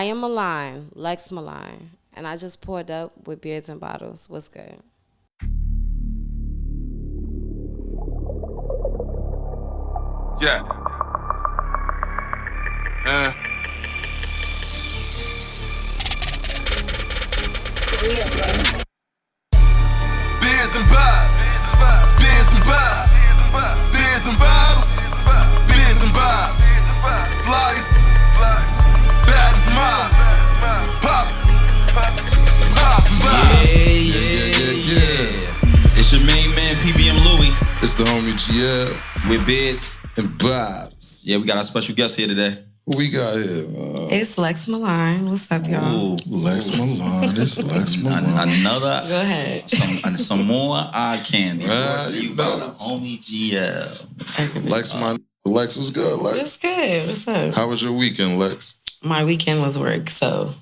I am Milan, Lex Milan, and I just poured up with beers and bottles. What's good? Yeah. Beers and vibes. Beers and vibes. Beers and bottles. Beers and vibes. Flyers. Bad as mobs. Pop. Yeah. It's your main man, PBM Louie. It's the homie GL. With Bids and vibes. Yeah, we got our special guest here today. What we got here? It's Lex Milan. What's up, y'all? Lex Milan. It's Lex Milan. Another. Go ahead. Some more eye candy. Brought to you by the know. homie GL. Lex, Lex was good, Lex. What's good? What's up? How was your weekend, Lex? My weekend was work, so.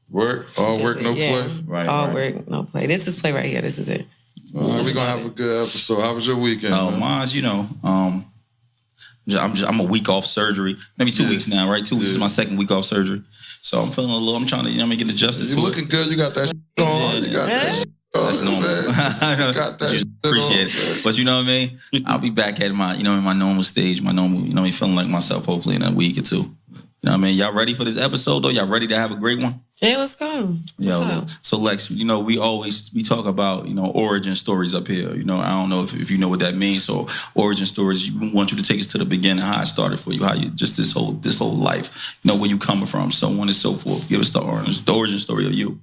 Work? All work, no play? Right. All work, no play. This is play right here. This is it. We're going to have a good episode. How was your weekend? Mine's, I'm a week off surgery. Maybe 2 weeks now, right? 2 weeks is my second week off surgery. So I'm feeling a little, I'm trying to, get adjusted to it. You looking good. You got that shit on. You got that shit on. That's normal. You got that shit Appreciate on, it. But you know what I mean? I'll be back at my, in my normal stage, my normal, feeling like myself hopefully in a week or two. You know what I mean? Y'all ready for this episode though? Y'all ready to have a great one? Yeah, let's go. So Lex, we talk about, origin stories up here. I don't know if you know what that means. So origin stories, we want you to take us to the beginning, how it started for you, how you just this whole life, where you coming from, so on and so forth. Give us the origin story of you.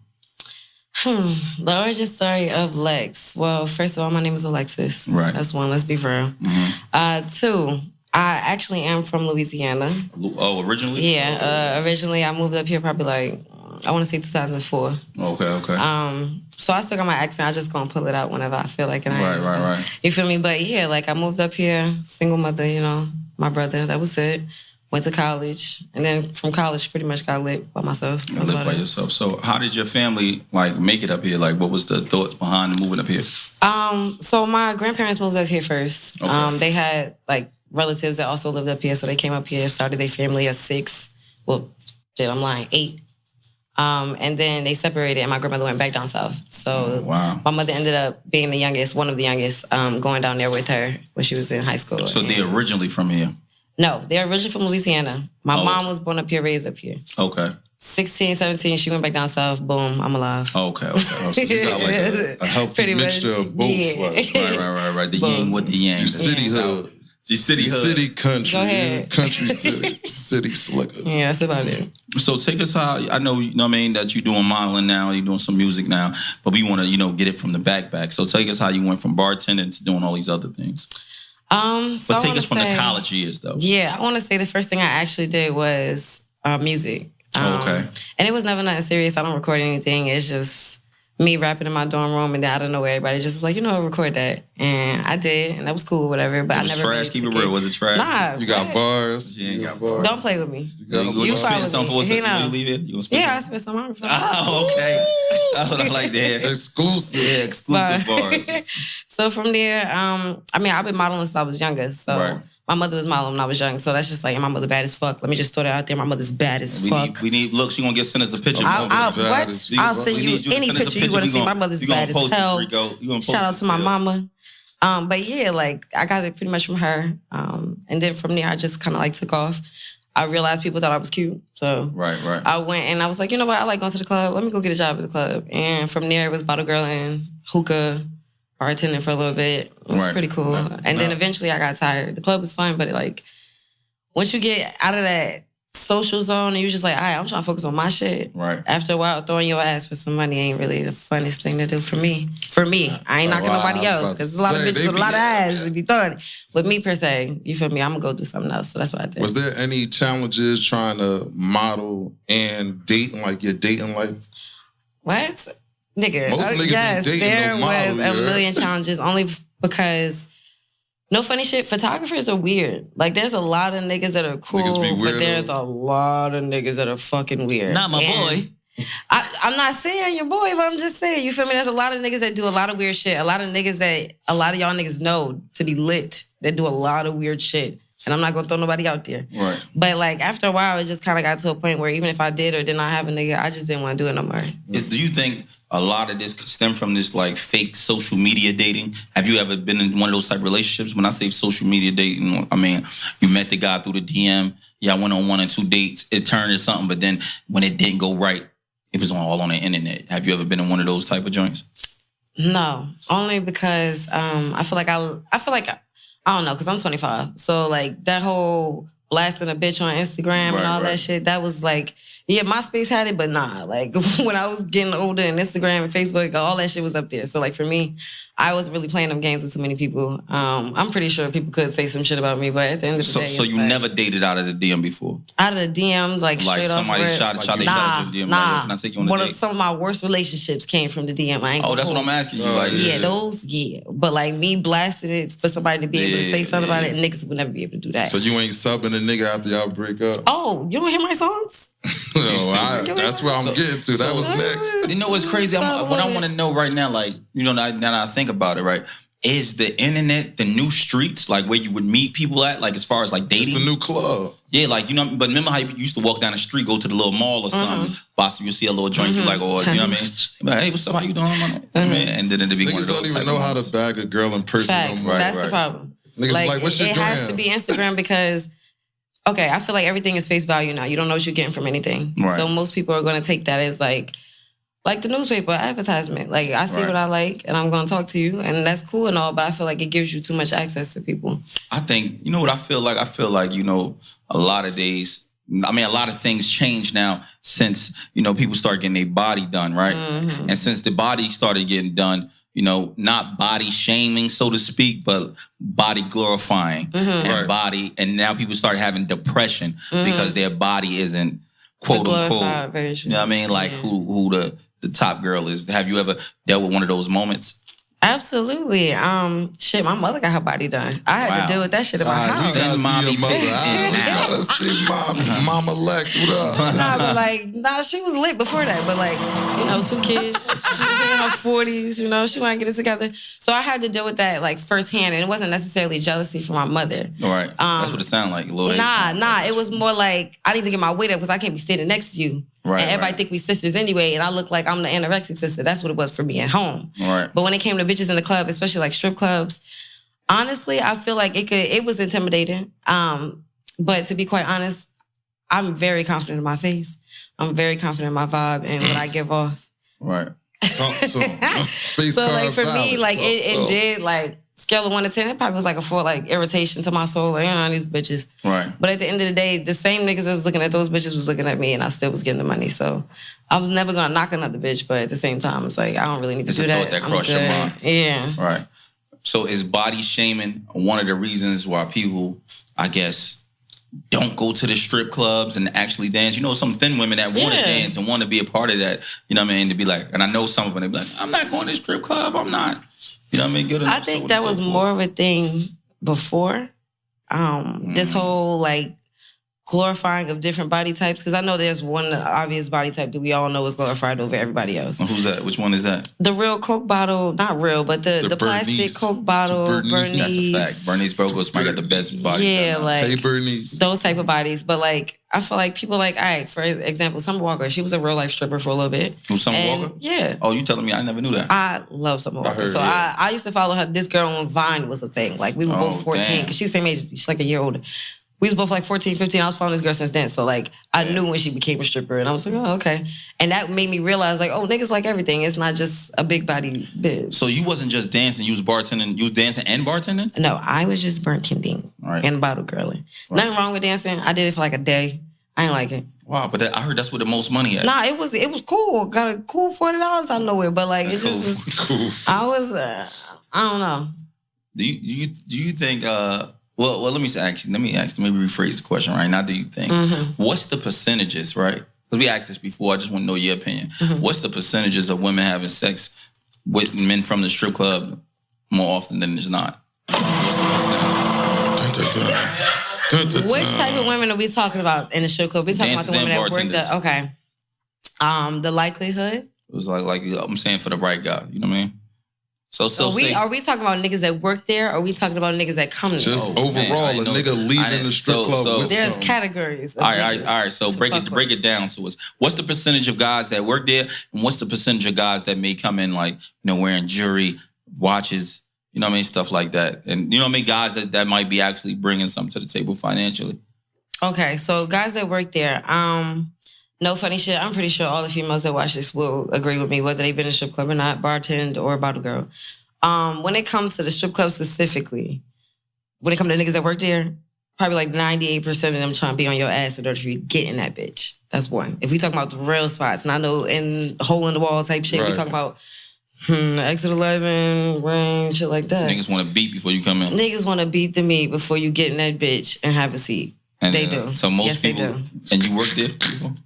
The origin story of Lex. Well, first of all, my name is Alexis. Right. That's one, let's be real. Mm-hmm. Two, I actually am from Louisiana. Oh, originally? Yeah, originally I moved up here probably I want to say 2004. Okay. So I still got my accent. I just gonna pull it out whenever I feel like it. Right. You feel me? But yeah, I moved up here, single mother, my brother, that was it. Went to college, and then from college pretty much got lit by myself. Lit by yourself. So how did your family make it up here? What was the thoughts behind moving up here? So my grandparents moved up here first. Okay. They had relatives that also lived up here, so they came up here, started their family at 6. Well, shit, I'm lying, 8. And then they separated, and my grandmother went back down south. So my mother ended up being one of the youngest, going down there with her when she was in high school. So they're originally from here? No, they're originally from Louisiana. My mom was born up here, raised up here. Okay. 16, 17, she went back down south. Boom, I'm alive. Okay. Oh, so you got a healthy mixture of both. Yeah. Right. The yin with the yang. You city hood. The city hood. City country. Go ahead. Country city. City slicker. Yeah, that's about it. So take us how, I know, that you're doing modeling now, you're doing some music now, but we want to, get it from the back. So take us how you went from bartending to doing all these other things. So but take us from the college years, though. Yeah, I want to say the first thing I actually did was music. Okay. And it was never nothing serious. I don't record anything. It's just me rapping in my dorm room, and then I don't know where everybody just was record that. And I did, and that was cool, whatever. But it was I never trash. really Keep it real. Was it trash? Nah. You got bars. Yeah, you got bars. Don't play with me. You spit something for us? You leave it? You spit I spit some. Oh, okay. That's what I like to hear. Exclusive. Yeah, exclusive bars. So from there, I've been modeling since I was younger. So my mother was modeling when I was young. So that's just my mother bad as fuck. Let me just throw that out there. My mother's bad as fuck. We need look, she gonna send us a picture. I'll send you any picture you want to see. My mother's bad as hell. Shout out to my mama. But yeah, I got it pretty much from her. And then from there, I just kind of took off. I realized people thought I was cute. So right. I went and I was like, you know what? I like going to the club. Let me go get a job at the club. And from there, it was bottle girl and hookah, bartending for a little bit. It was pretty cool. And then eventually I got tired. The club was fun, but once you get out of that social zone and you're just all right, I'm trying to focus on my shit. Right. After a while, throwing your ass for some money ain't really the funnest thing to do for me. I ain't knocking nobody else because there's a lot of bitches with a lot of ass to be throwing it. But me per se, you feel me? I'm gonna go do something else. So that's what I did. Was there any challenges trying to model and date your dating life? What? Nigga. Most niggas yes, ain't dating there no model, was a million challenges only because no funny shit, photographers are weird. There's a lot of niggas that are cool, but there's a lot of niggas that are fucking weird. Not my boy. I'm not saying your boy, but I'm just saying, you feel me? There's a lot of niggas that do a lot of weird shit. A lot of niggas that a lot of y'all niggas know to be lit that do a lot of weird shit. and I'm not gonna throw nobody out there. Right. But like after a while, it just kind of got to a point where even if I did or did not have a nigga, I just didn't want to do it no more. Do you think a lot of this could stem from this like fake social media dating? Have you ever been in one of those type of relationships? When I say social media dating, I mean you met the guy through the DM. Y'all went on 1 or 2 dates. It turned into something, but then when it didn't go right, it was all on the internet. Have you ever been in one of those type of joints? No, only because I feel like I don't know, because I'm 25. So like that whole blasting a bitch on Instagram and all that shit, that was like, yeah, MySpace had it, but nah. Like when I was getting older and Instagram and Facebook, all that shit was up there. So like for me, I wasn't really playing them games with too many people. I'm pretty sure people could say some shit about me, but at the end of the day, so you never dated out of the DM before? Out of the DM, like straight somebody off shot their shot at your DM. Nah. Like, can I take you on a date? Some of my worst relationships came from the DM. That's what I'm asking you. Yeah. But like me blasting it for somebody to be able to say something about it, niggas would never be able to do that. So you ain't subbing a nigga after y'all break up? Oh, you don't hear my songs? That's where I'm getting to. That was next. You know what's crazy? What I want to know right now, like, you know, now I think about it, right? Is the internet the new streets, like where you would meet people at, like as far as like dating? It's the new club. Yeah, like, you know, but remember how you used to walk down the street, go to the little mall or something, boss, you see a little joint, you like, or, you know what I mean? Like, hey, what's up, how you doing? And then it'd be one of Niggas those don't even know how to bag a girl in person. Facts. That's the problem. Niggas like what's your It has to be Instagram because, okay, I feel like everything is face value now. You don't know what you're getting from anything. Right. So most people are going to take that as like the newspaper advertisement. Like I see what I like and I'm going to talk to you and that's cool and all, but I feel like it gives you too much access to people. I think, you know what I feel like? I feel like, you know, a lot of things change now since, you know, people start getting their body done, right? Mm-hmm. And since the body started getting done, you know, not body shaming, so to speak, but body glorifying and now people start having depression because their body isn't quote unquote version. You know what I mean? Like who the top girl is. Have you ever dealt with one of those moments? Absolutely. Shit, my mother got her body done. I had to deal with that shit in my house. We gotta see your mother. We gotta see Mama Lex. What up? She was lit before that, but like, you know, 2 kids. She was in her 40s, you know, she wanted to get it together. So I had to deal with that like firsthand, and it wasn't necessarily jealousy from my mother. All right. That's what it sounded like. Nah. It was more like, I need to get my weight up because I can't be standing next to you. Right, and everybody think we sisters anyway, and I look like I'm the anorexic sister. That's what it was for me at home. Right. But when it came to bitches in the club, especially like strip clubs, honestly, I feel like it was intimidating. But to be quite honest, I'm very confident in my face. I'm very confident in my vibe and what I give off. Right. So like for me, like it did like scale of 1 to 10, it probably was like a 4, like irritation to my soul. Like, you know, these bitches. Right. But at the end of the day, the same niggas that was looking at those bitches was looking at me and I still was getting the money. So I was never going to knock another bitch. But at the same time, it's like, I don't really need to do that. That crossed your mind. Yeah. Right. So is body shaming one of the reasons why people, I guess, don't go to the strip clubs and actually dance? You know, some thin women that want to dance and want to be a part of that. You know what I mean? To be like, and I know some of them, they be like, I'm not going to the strip club. I'm not. You know what I mean? Good enough. I think that was more of a thing before. This whole like glorifying of different body types, because I know there's one obvious body type that we all know is glorified over everybody else. Who's that? Which one is that? The real Coke bottle, not real, but the plastic Coke bottle, Bernice. That's a fact. Bernice Burgos might got the best body. Yeah, like hey, Bernice. Those type of bodies. But like, I feel like people like, all right, for example, Summer Walker, she was a real life stripper for a little bit. Who's Summer Walker? Yeah. Oh, you telling me? I never knew that. I love Summer Walker. I used to follow her. This girl on Vine was a thing. Like we were both 14 because she's the same age. She's like a year older. We was both like 14, 15. I was following this girl since then. So like I knew when she became a stripper and I was like, oh, okay. And that made me realize like, oh, niggas like everything. It's not just a big body bitch. So you wasn't just dancing, you was bartending. You was dancing and bartending? No, I was just bartending and bottle girling. Right. Nothing wrong with dancing. I did it for like a day. I ain't like it. Wow, but I heard that's where the most money at. Nah, it was cool. Got a cool $40 out of nowhere, but like it just was cool. I was I don't know. Do you think well let me rephrase the question, right? Now, do you think what's the percentages, right? Because we asked this before, I just want to know your opinion. What's the percentages of women having sex with men from the strip club more often than it's not? What's the percentages? Which type of women are we talking about in the strip club? We talking about the women that work the okay. The likelihood? It was like I'm saying for the right guy, you know what I mean? So are we talking about niggas that work there, or are we talking about niggas that come there? Just overall, a nigga leaving the strip club with there's something. categories. All right. So break it down to us. What's the percentage of guys that work there, and what's the percentage of guys that may come in like, wearing jewelry, watches, stuff like that, and guys that might be actually bringing something to the table financially. Okay, so guys that work there, no funny shit. I'm pretty sure all the females that watch this will agree with me, whether they've been in a strip club or not, bartend or bottle girl. When it comes to the strip club specifically, when it comes to niggas that work there, probably like 98% of them trying to be on your ass in order for you to get in that bitch. That's one. If we talking about the real spots, not no in hole in the wall type shit, we talking about exit 11, range, shit like that. Niggas want to beat before you come in. Niggas want to beat the meat before you get in that bitch and have a seat. And they do. So most people, and you work there?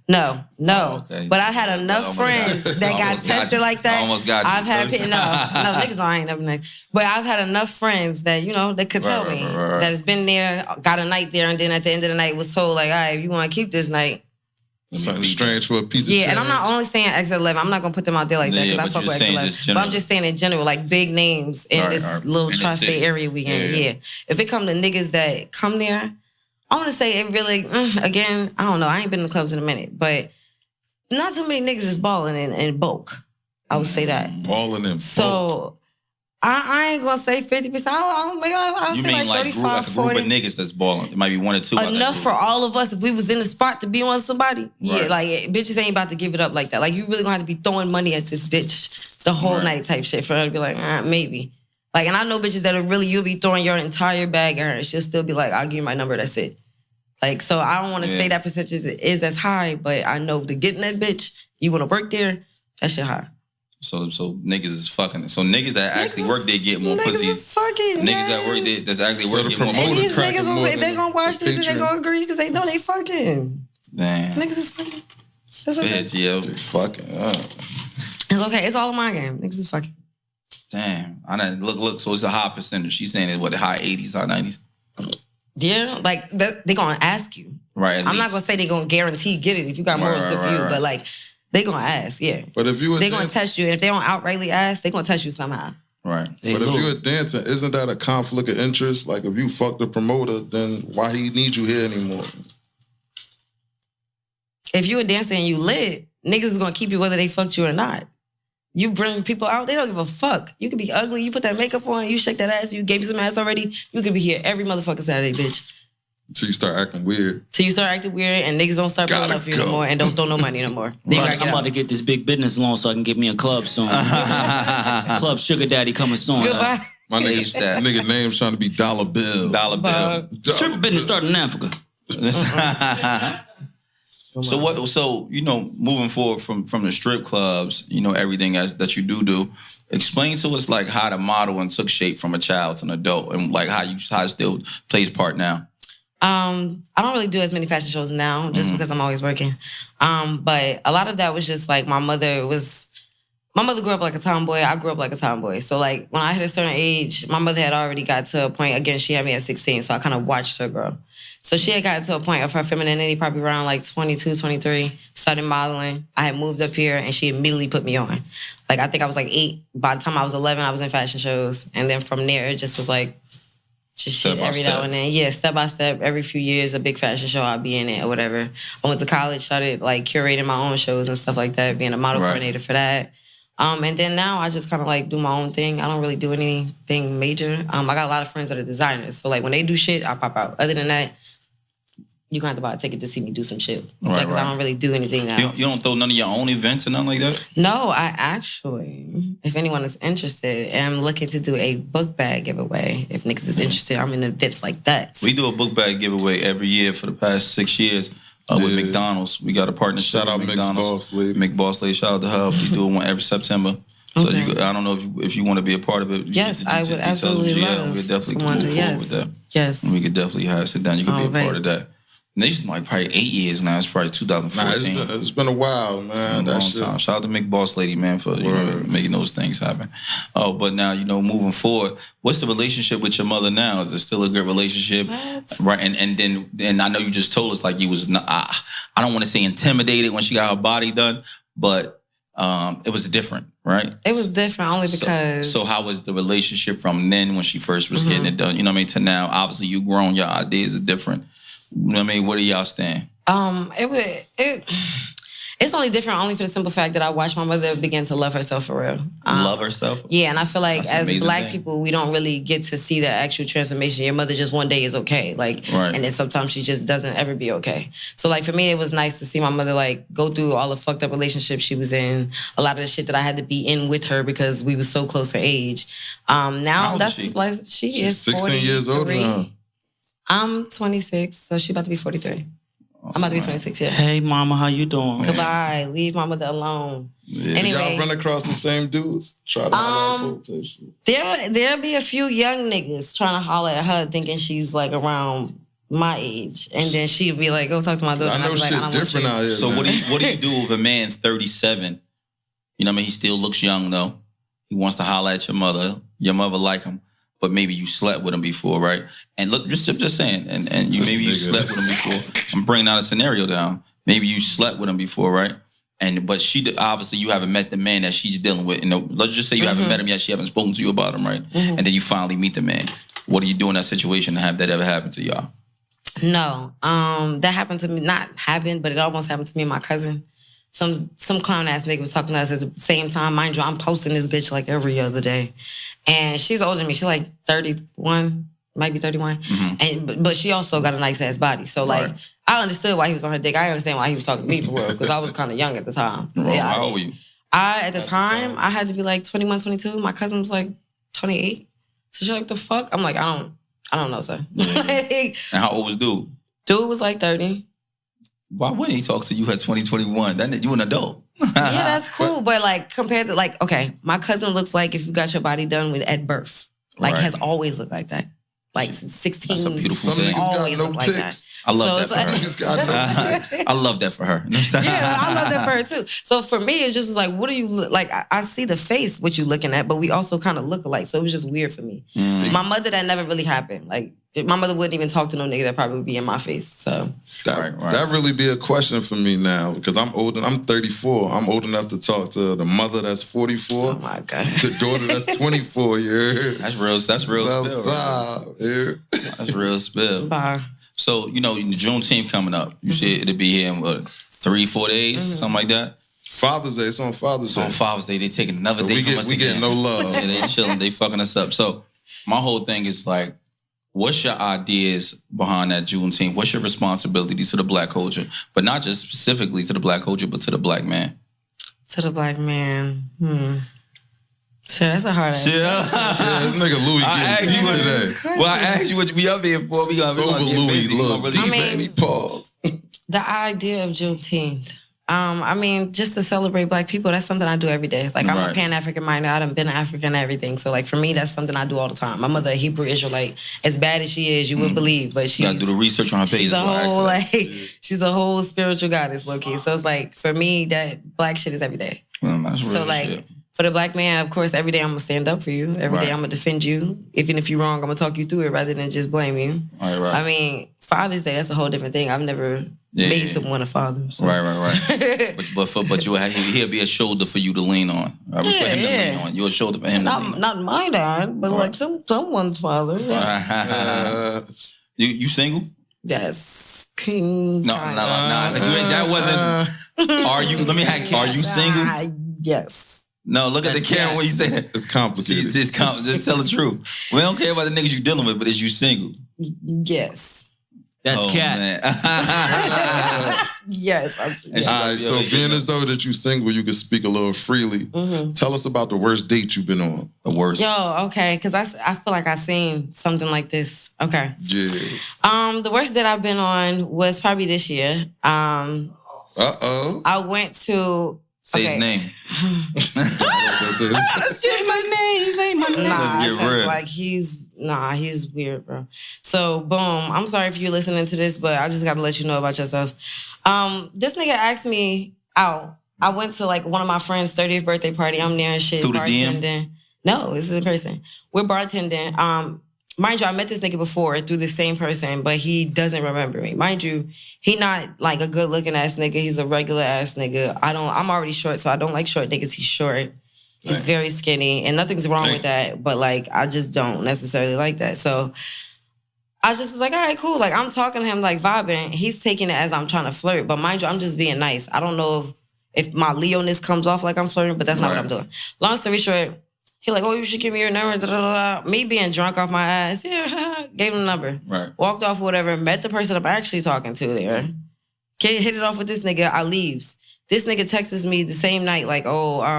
No. Oh, okay. But I had enough friends that got tested like that. I almost got you. I've had no niggas. I ain't never next. But I've had enough friends that they could tell me that has been there, got a night there, and then at the end of the night was told like, all right, if you want to keep this night. Something strange for a piece of change. And I'm not only saying Exit 11. I'm not gonna put them out there like that because I fuck with Exit 11. But I'm just saying in general, like big names in this little tri-state area we in. Yeah. If it come to niggas that come there, I want to say it really, again, I don't know. I ain't been in the clubs in a minute, but not too many niggas is balling in bulk. I would say that. Balling in bulk. So I ain't going to say 50%. I'll you say mean like 35, a 40. group of niggas that's balling. It might be one or two. Enough for all of us if we was in the spot to be on somebody. Yeah, like bitches ain't about to give it up like that. Like you really going to have to be throwing money at this bitch the whole night type shit for her to be like, maybe. Like, and I know bitches that are really, you'll be throwing your entire bag at her and she'll still be like, I'll give you my number, that's it. Like, so I don't want to say that percentage is as high, but I know to get in that bitch, you want to work there, that shit high. So niggas is fucking. So niggas that actually work there get more pussy. Niggas that work there that's actually work get more pussy. And these niggas, they gonna watch this and they gonna agree because they know they fucking. Damn. Niggas is fucking. That's okay. They fucking up. It's okay. It's all in my game. Niggas is fucking. Damn. I know. Look. So it's a high percentage. She's saying it, the high 80s, high 90s? Yeah. Like, they gonna ask you. Right. I'm not gonna say they gonna guarantee get it if you got more it's good for you, but like, they gonna ask, yeah. But if you they gonna test you, and if they don't outrightly ask, they gonna test you somehow. Right. But if you're a dancer, isn't that a conflict of interest? Like, if you fuck the promoter, then why he need you here anymore? If you a dancer and you lit, niggas is gonna keep you whether they fucked you or not. You bring people out, they don't give a fuck. You could be ugly, you put that makeup on, you shake that ass, you gave you some ass already, you could be here every motherfucking Saturday, bitch. Till you start acting weird. Till you start acting weird and niggas don't start pulling up for you no more and don't throw no money no more. I'm about to get this big business loan so I can get me a club soon. Club Sugar Daddy coming soon. Goodbye. My nigga name's trying to be Dollar Bill. Dollar Bill. Strip business starting in Africa. So moving forward from the strip clubs, everything that you do. Explain to us like how the model and took shape from a child to an adult, and like how it still plays part now. I don't really do as many fashion shows now, just because I'm always working. But a lot of that was just like my mother grew up like a tomboy. I grew up like a tomboy. So like when I hit a certain age, my mother had already got to a point. Again, she had me at 16, so I kind of watched her grow. So she had gotten to a point of her femininity, probably around like 22, 23, started modeling. I had moved up here and she immediately put me on. Like I think I was like 8. By the time I was 11, I was in fashion shows. And then from there, it just was like, just shit every now and then. Yeah, step by step, every few years, a big fashion show, I'll be in it or whatever. I went to college, started like curating my own shows and stuff like that, being a model coordinator for that. And then now I just kind of like do my own thing. I don't really do anything major. I got a lot of friends that are designers. So like when they do shit, I pop out. Other than that, you're going to have to buy a ticket to see me do some shit. Because I don't really do anything now. You don't throw none of your own events and nothing like that? No, I actually, if anyone is interested, am looking to do a book bag giveaway. If niggas is interested, I'm in events like that. We do a book bag giveaway every year for the past 6 years. With McDonald's. We got a partnership with McDonald's. McBoss Lady. Shout out to her. We do one every September. So I don't know if you want to be a part of it. Yes, I would absolutely love. We could definitely move forward with that. Yes. And we could definitely sit down. You could be a part of that. And it's like probably 8 years now. It's probably 2014. It's been a while, man. That's a long time. Shout out to McBoss Lady, man, for making those things happen. Oh, but now, moving forward, what's the relationship with your mother now? Is it still a good relationship? What? Right, and then I know you just told us like you was not, I don't want to say intimidated when she got her body done, but it was different, right? It was different only because... So how was the relationship from then when she first was getting it done, you know what I mean, to now? Obviously, you grown, your ideas are different. You know what I mean? Where do y'all stand? It's only different only for the simple fact that I watched my mother begin to love herself for real. Love herself? Yeah, and I feel like That's as Black thing. people, we don't really get to see the actual transformation. Your mother just one day is okay. Like, right. And then sometimes she just doesn't ever be okay. So like for me, it was nice to see my mother like go through all the fucked up relationships she was in. A lot of the shit that I had to be in with her because we were so close her age. Now that's she? like she is 16 years older now. I'm 26, so she's about to be 43. I'm about to be 26, yeah. Hey, mama, how you doing? Goodbye. Leave my mother alone. Yeah. Anyway, Y'all run across the same dudes? Try to holler at both shit. There'll be a few young niggas trying to holler at her thinking she's like around my age. And then she'll be like, go talk to my daughter. I know shit like, different out here. So what do you do with a man 37? You know what I mean? He still looks young though. He wants to holler at your mother. Your mother like him. But maybe you slept with him before, right? And look, just saying, and you maybe you slept with him before. I'm bringing out a scenario down. Maybe you slept with him before, right? But she obviously you haven't met the man that she's dealing with. And let's just say you haven't met him yet. She haven't spoken to you about him, right? And then you finally meet the man. What do you do in that situation to have that ever happen to y'all? No, that happened to me. Not happened, but it almost happened to me and my cousin. Some clown ass nigga was talking to us at the same time. Mind you, I'm posting this bitch like every other day. And she's older than me. She's like 31, might be 31. But she also got a nice ass body. So like, I understood why he was on her dick. I understand why he was talking to me for real, because I was kind of young at the time. How old were you? At the time, I had to be like 21, 22. My cousin was like 28. So she's like, the fuck? I'm like, I don't know, sir. And how old was dude? Dude was like 30. Why wouldn't he talk to you at 2021? That you an adult. Yeah, that's cool. But like compared to like, okay, my cousin looks like if you got your body done with at birth. Like has always looked like that. Like 16. That's a beautiful thing. Always got no looked like that. I love So that for her. Niggas got no pics. I love that for her. Yeah, I love that for her too. So for me, it's just like, what do you look like? I see the face, what you looking at, but we also kind of look alike. So it was just weird for me. My mother, that never really happened. Like my mother wouldn't even talk to no nigga that probably would be in my face. So that really be a question for me now because I'm old and I'm 34. I'm old enough to talk to the mother that's 44. Oh my God. The daughter that's 24. Yeah, that's real spill. Outside, yeah. That's real spill. Bye. So Juneteenth coming up. You said it'll be here in what, 3-4 days, something like that. Father's Day. It's on Father's Day. On Father's Day, they taking another day from us. We again. getting no love. Yeah, they chilling. They fucking us up. So my whole thing is like, what's your ideas behind that Juneteenth? What's your responsibility to the Black culture? But not just specifically to the Black culture, but to the Black man. To the Black man. So that's a hard ass. Yeah, this nigga Louis getting deep today. Well, I asked you what we up here for. We gonna get Louis busy. look deep and he paused. The idea of Juneteenth. I mean, just to celebrate Black people, that's something I do every day. Like, I'm a Pan-African minded. I done been an African and everything. So, like, for me, that's something I do all the time. My mother, a Hebrew Israelite, as bad as she is, you would believe, but she's... You gotta do the research on her page. She's a whole spiritual goddess, low-key. So, it's like, for me, that Black shit is every day. So, like... Shit. For the Black man, of course, every day I'm going to stand up for you. Every day I'm going to defend you. Even if you're wrong, I'm going to talk you through it rather than just blame you. Right. I mean, Father's Day, that's a whole different thing. I've never made someone a father. So. Right. but he'll be a shoulder for you to lean on. For him to lean on. You're a shoulder for him to lean on. Not my dad, but like someone's father. You single? Yes. King. No. That wasn't... Are you... Let me ask you. Are you single? Yes. No, look at the camera when you say that. It's complicated. Just tell the truth. We don't care about the niggas you dealing with, but is you single? Yes. That's cat. Yes. I'm single. All right, so being as though that you single, you can speak a little freely. Tell us about the worst date you've been on. The worst. Yo, okay, because I feel like I seen something like this. Okay. Yeah. The worst date I've been on was probably this year. I went to... Say his name. Say my name. Say my name. Let's get real. Like he's weird, bro. So boom. I'm sorry if you're listening to this, but I just gotta let you know about yourself. This nigga asked me out. I went to like one of my friends' 30th birthday party. I'm there and shit. Through the bartending. No, this is in person. We're bartending. mind you, I met this nigga before through the same person, but he doesn't remember me. Mind you, he not like a good looking ass nigga. He's a regular ass nigga. I'm already short, so I don't like short niggas. He's short. He's very skinny, and nothing's wrong with that. But like, I just don't necessarily like that. So I just was like, all right, cool. Like, I'm talking to him, like vibing. He's taking it as I'm trying to flirt. But mind you, I'm just being nice. I don't know if my Leoness comes off like I'm flirting, but that's not what I'm doing. Long story short, he like, oh, you should give me your number. Da, da, da, da. Me being drunk off my ass, yeah, gave him the number. Right. Walked off or whatever, met the person I'm actually talking to there. Hit it off with this nigga, I leaves. This nigga texts me the same night, like, oh,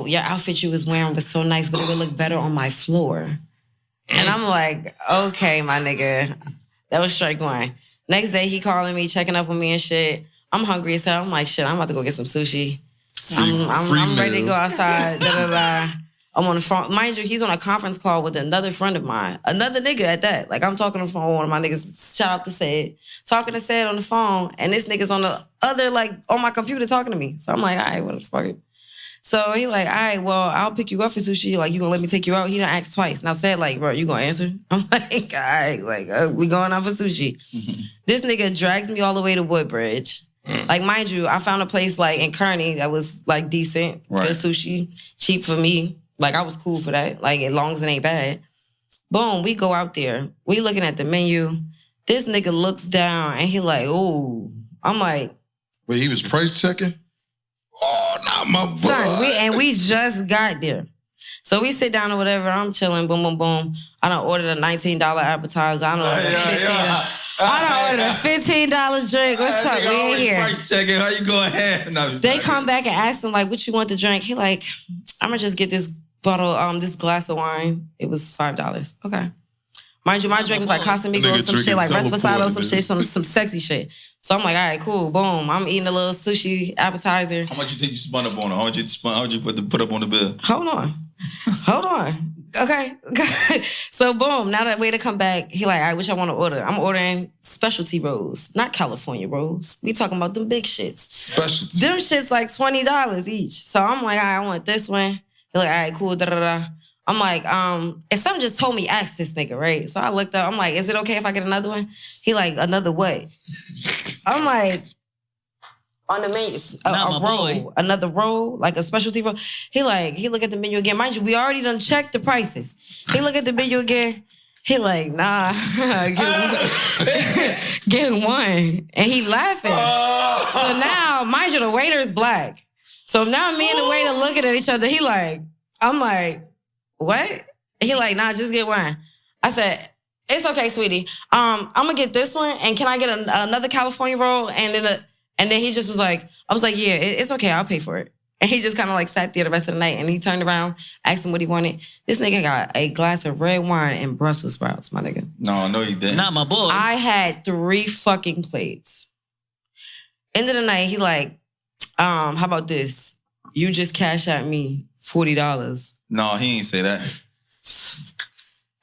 your outfit you was wearing was so nice, but it would look better on my floor. And I'm like, okay, my nigga. That was strike one. Next day, he calling me, checking up on me and shit. I'm hungry as hell. I'm like, shit, I'm about to go get some sushi. I'm ready to go outside. Da, da, da. I'm on the phone. Mind you, he's on a conference call with another friend of mine. Another nigga at that. Like, I'm talking on the phone with one of my niggas. Shout out to Sid. Talking to Sid on the phone. And this nigga's on the other, like, on my computer talking to me. So I'm like, all right, what the fuck? So he like, all right, well, I'll pick you up for sushi. Like, you gonna let me take you out? He done asked twice. Now said, like, bro, you gonna answer? I'm like, all right, like, we going out for sushi. This nigga drags me all the way to Woodbridge. Like, mind you, I found a place like in Kearney that was like decent, good sushi, cheap for me. Like, I was cool for that. Like, as long as it ain't bad. Boom, we go out there. We looking at the menu. This nigga looks down and he like, ooh. I'm like, wait, he was price checking? Oh, not my boy. Son, we just got there. So we sit down or whatever. I'm chilling. Boom, boom, boom. I done ordered a $19 appetizer. I done ordered a $15 drink. What's up? We in here. Price checking. How you going ahead? No, they come back and ask him like, "What you want to drink?" He like, "I'm gonna just get this bottle, this glass of wine." It was $5. Okay. Mind you, my drink was like Casamigos, some shit like Resposado, some shit, some sexy shit. So I'm like, all right, cool, boom. I'm eating a little sushi appetizer. How much you think you spun up on it? How much you put up on the bill? Hold on. Okay. So boom, now that waiter come back, he like, all right, which I want to order. I'm ordering specialty rolls, not California rolls. We talking about them big shits. Specialty. Them shits like $20 each. So I'm like, all right, I want this one. He like, all right, cool, da da da. I'm like, and something just told me, ask this nigga, right? So I looked up, I'm like, is it okay if I get another one? He like, another what? I'm like, on the menu, a roll, another roll, like a specialty roll. He look at the menu again. Mind you, we already done checked the prices. He look at the menu again. He like, nah, get one. And he laughing. So now, mind you, the waiter is black. So now me and the waiter looking at each other. He like, I'm like, what? He like, nah, just get one. I said, it's okay, sweetie. I'm gonna get this one, and can I get another California roll? And then he just was like, I was like, yeah, it's okay, I'll pay for it. And he just kind of like sat there the rest of the night, and he turned around, asked him what he wanted. This nigga got a glass of red wine and Brussels sprouts, my nigga. No, he didn't. Not my boy. I had 3 fucking plates. End of the night, he like, how about this? You just cash at me $40. No, he ain't say that.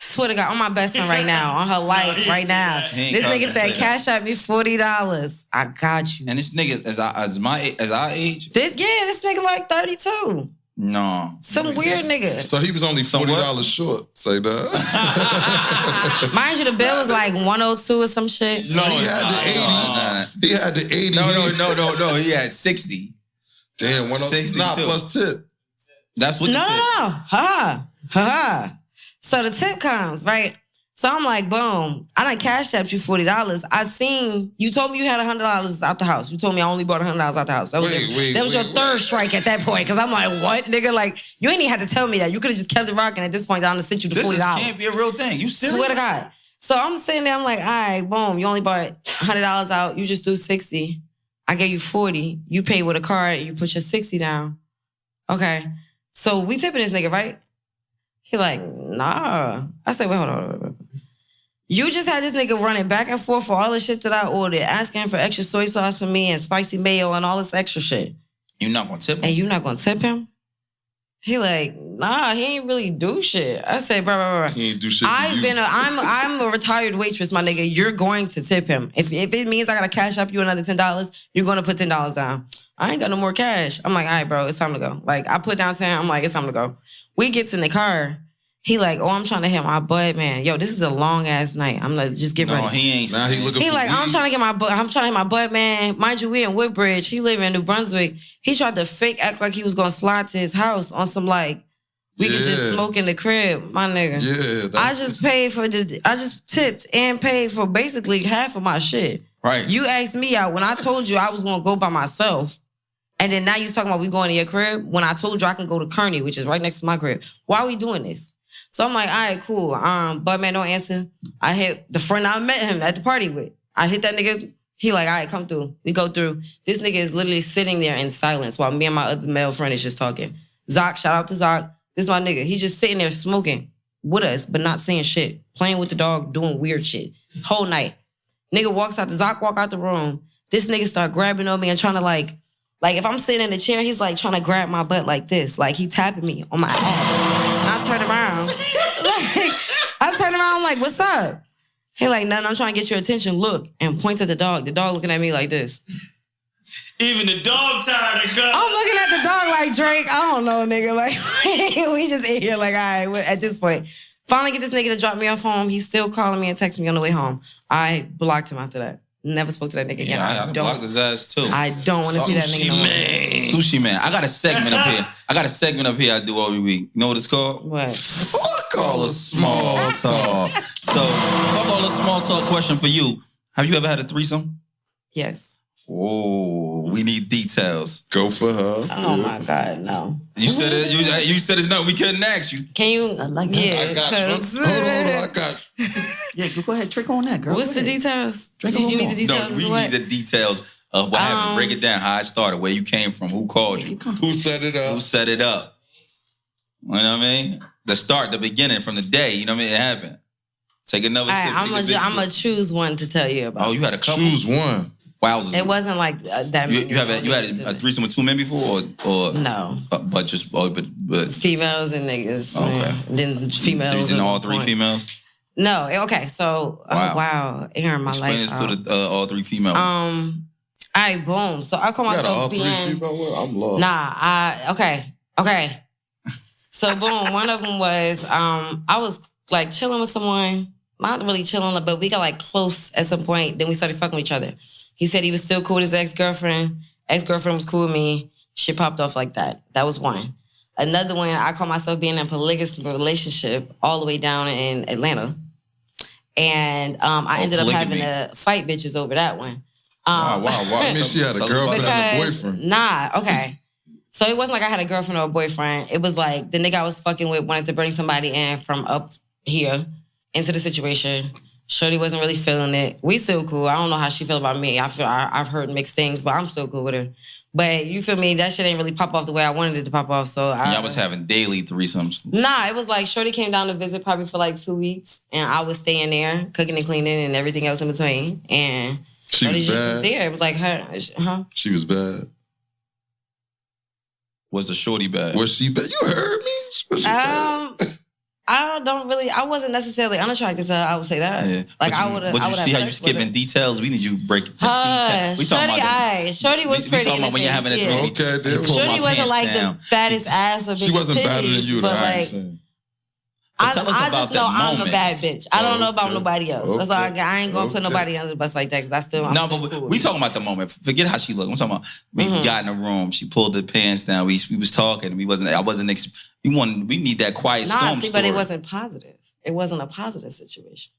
Swear to God, on my best friend right now, on her life right now. This nigga said, cash at me $40. I got you. And this nigga, as our age? This nigga like 32. No. Some weird nigga. So he was only $40 short. Say that. Mind you, the bill was like 102 or some shit. No, he had the 80. He had the 80. No. He had 60. Damn, 102. Not plus tip. That's what. No. So the tip comes, right? So I'm like, boom. I done cashed out you $40. I seen, you told me you had $100 out the house. You told me I only bought $100 out the house. That was your third strike at that point. Cause I'm like, what, nigga? Like, you ain't even had to tell me that. You could have just kept it rocking at this point. I done sent you the $40. This can't be a real thing. You serious? Swear to God. So I'm sitting there, I'm like, all right, boom. You only bought $100 out. You just do 60. I gave you 40. You pay with a card and you put your 60 down. Okay. So we tipping this nigga, right? He like, nah. I said, wait, hold on. You just had this nigga running back and forth for all the shit that I ordered, asking for extra soy sauce for me and spicy mayo and all this extra shit. You're not gonna tip him? And you not gonna tip him? He like, nah, he ain't really do shit. I said, bro. He ain't do shit. I'm a retired waitress, my nigga. You're going to tip him. If it means I gotta cash up you another $10, you're gonna put $10 down. I ain't got no more cash. I'm like, all right, bro, it's time to go. Like, I put down 10. I'm like, it's time to go. We get in the car. He like, oh, I'm trying to hit my butt, man. Yo, this is a long ass night. I'm like, just get ready. No, he ain't. Now he looking He for like, weed. I'm trying to get my butt. I'm trying to hit my butt, man. Mind you, we in Woodbridge. He live in New Brunswick. He tried to fake act like he was gonna slide to his house on some like, we could just smoke in the crib, my nigga. Yeah, I just paid for I just tipped and paid for basically half of my shit. Right. You asked me out when I told you I was gonna go by myself. And then now you talking about we going to your crib when I told you I can go to Kearney, which is right next to my crib. Why are we doing this? So I'm like, all right, cool. But man, don't answer. I hit the friend I met him at the party with. I hit that nigga. He like, all right, come through. We go through. This nigga is literally sitting there in silence while me and my other male friend is just talking. Zoc, shout out to Zoc. This is my nigga. He's just sitting there smoking with us, but not saying shit. Playing with the dog, doing weird shit. Whole night. Nigga walks out, Zoc walk out the room. This nigga start grabbing on me and trying to like if I'm sitting in the chair, he's like trying to grab my butt like this. Like he tapping me on my ass. And I turn around. I'm like, what's up? He like, nothing, I'm trying to get your attention. Look, and points at the dog. The dog looking at me like this. Even the dog tired of guns. I'm looking at the dog like, Drake, I don't know, nigga. Like, we just in here like, all right, at this point. Finally get this nigga to drop me off home. He's still calling me and texting me on the way home. I blocked him after that. Never spoke to that nigga again. Yeah, I blocked his ass too. I don't want to see that nigga no more. Sushi man. I got a segment up here. I do every week. You know what it's called? What? Fuck all the small talk. So, fuck all the small talk question for you. Have you ever had a threesome? Yes. Oh, we need details. Go for her. Oh my God, no. You said it. You said it's no. We couldn't ask you. Can you? I got you. Hold on, I got you. Yeah, go ahead, trick on that, girl. What's the details? Drink You a need little the details. No, we what? need the details of what happened. Break it down. How it started. Where you came from. Who called you? Who set it up? Who set it up? You know what I mean? The start, the beginning, from the day. You know what I mean? It happened. Take another sip. I'm gonna choose one to tell you about. Oh, you had a couple. Choose one. Wowzers. It wasn't like that. You had a threesome with two men before, or no? But Females and niggas. Okay. Then females. Then all three females. No. Okay. So wow, Aaron, my Explain life. Explain this to the all three females. All right, boom. So I call myself all being. Three female? I'm lost. Okay. So boom, one of them was I was like chilling with someone. Not really chilling, but we got like close at some point. Then we started fucking with each other. He said he was still cool with his ex-girlfriend. Ex-girlfriend was cool with me. Shit popped off like that. That was one. Another one, I call myself being in a polygamous relationship all the way down in Atlanta. And I ended up having to fight bitches over that one. Wow. I mean, she had a girlfriend and a boyfriend. Nah, okay. So it wasn't like I had a girlfriend or a boyfriend. It was like the nigga I was fucking with wanted to bring somebody in from up here into the situation. Shorty wasn't really feeling it. We still cool. I don't know how she feel about me. I've heard mixed things, but I'm still cool with her. But you feel me? That shit ain't really pop off the way I wanted it to pop off. So y'all was having daily threesomes. Nah, it was like Shorty came down to visit probably for like 2 weeks, and I was staying there, cooking and cleaning and everything else in between. And she was just bad. Was there. It was like her, huh? She was bad. Was the shorty bad? Was she bad? You heard me? Was she bad? I wasn't necessarily unattracted to her, I would say that. Yeah. Like I would have. But you see how you skipping details? We need you to break the details. We Shorty, Shorty was pretty. We talking about when you're having a drink. Okay, Shorty wasn't like the fattest ass or she wasn't better than you, but like I just know I'm a bad bitch. I don't know about nobody else. That's all I ain't gonna put nobody under the bus like that because I still. No, but cool we talking about the moment. Forget how she looked. I'm talking about we got in the room. She pulled the pants down. We was talking. We need that quiet storm story. But it wasn't positive. It wasn't a positive situation.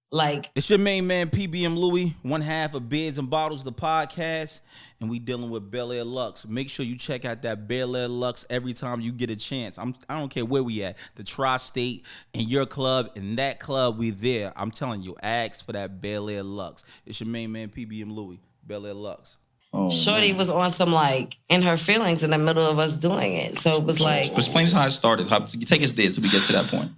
Like it's your main man PBM Louie, one half of Beards and Bottles, the podcast, and we dealing with Bel Air Lux. Make sure you check out that Bel Air Lux every time you get a chance. I don't care where we at, the Tri-State, in your club, in that club, we there. I'm telling you, ask for that Bel Air Lux. It's your main man PBM Louie, Bel Air Lux. Oh, Shorty was on some like in her feelings in the middle of us doing it, so it was like. Explain how it started. Take us there till we get to that point.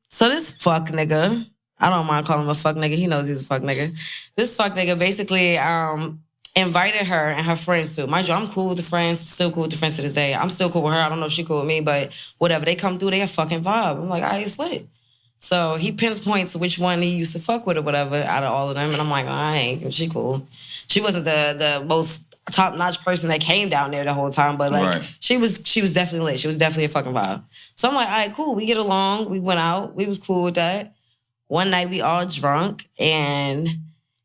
So this fuck nigga. I don't mind calling him a fuck nigga. He knows he's a fuck nigga. This fuck nigga basically invited her and her friends to. Mind you, I'm cool with the friends. Still cool with the friends to this day. I'm still cool with her. I don't know if she cool with me, but whatever. They come through, they a fucking vibe. I'm like, all right, split. So he pinpoints which one he used to fuck with or whatever out of all of them. And I'm like, all right, she cool. She wasn't the most top-notch person that came down there the whole time, but like she was definitely lit. She was definitely a fucking vibe. So I'm like, all right, cool. We get along. We went out. We was cool with that. One night we all drunk and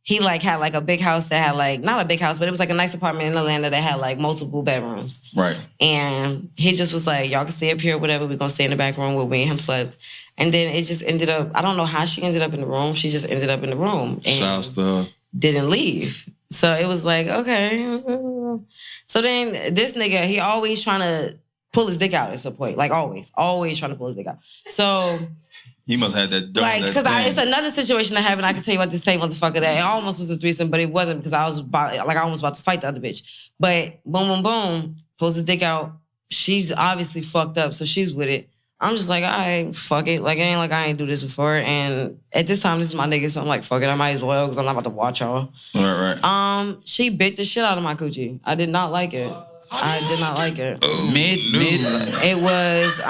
he like had like a big house that had like, not a big house, but it was like a nice apartment in Atlanta that had like multiple bedrooms. Right. And he just was like, y'all can stay up here, whatever. We're going to stay in the back room where we and him slept. And then it just ended up, I don't know how she ended up in the room. She just ended up in the room. And shouts to her. Didn't leave. So it was like, okay. So then this nigga, he always trying to pull his dick out at some point. Like always trying to pull his dick out. So... He must have had that. Like, because it's another situation that happened. I can tell you about the same motherfucker that it almost was a threesome, but it wasn't because I was almost about to fight the other bitch. But boom, boom, boom, pulls his dick out. She's obviously fucked up, so she's with it. I'm just like, all right, fuck it. Like, it ain't like I ain't do this before. And at this time, this is my nigga, so I'm like, fuck it, I might as well because I'm not about to watch y'all. Right. She bit the shit out of my coochie. I did not like it. I did not like it. Mid. It was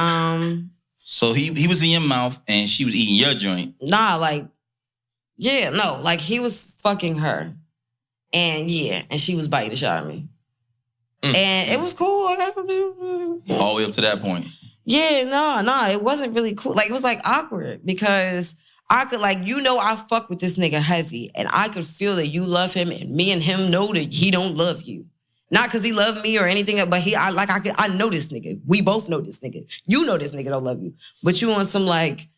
So he was in your mouth and she was eating your joint. Nah, like, yeah, no, like he was fucking her. And she was biting the shit out of me. And it was cool. Like, all the way up to that point. Yeah, no, it wasn't really cool. Like, it was like awkward because I could I fuck with this nigga heavy and I could feel that you love him and me and him know that he don't love you. Not because he loved me or anything, but I know this nigga. We both know this nigga. You know this nigga don't love you. But you on some like,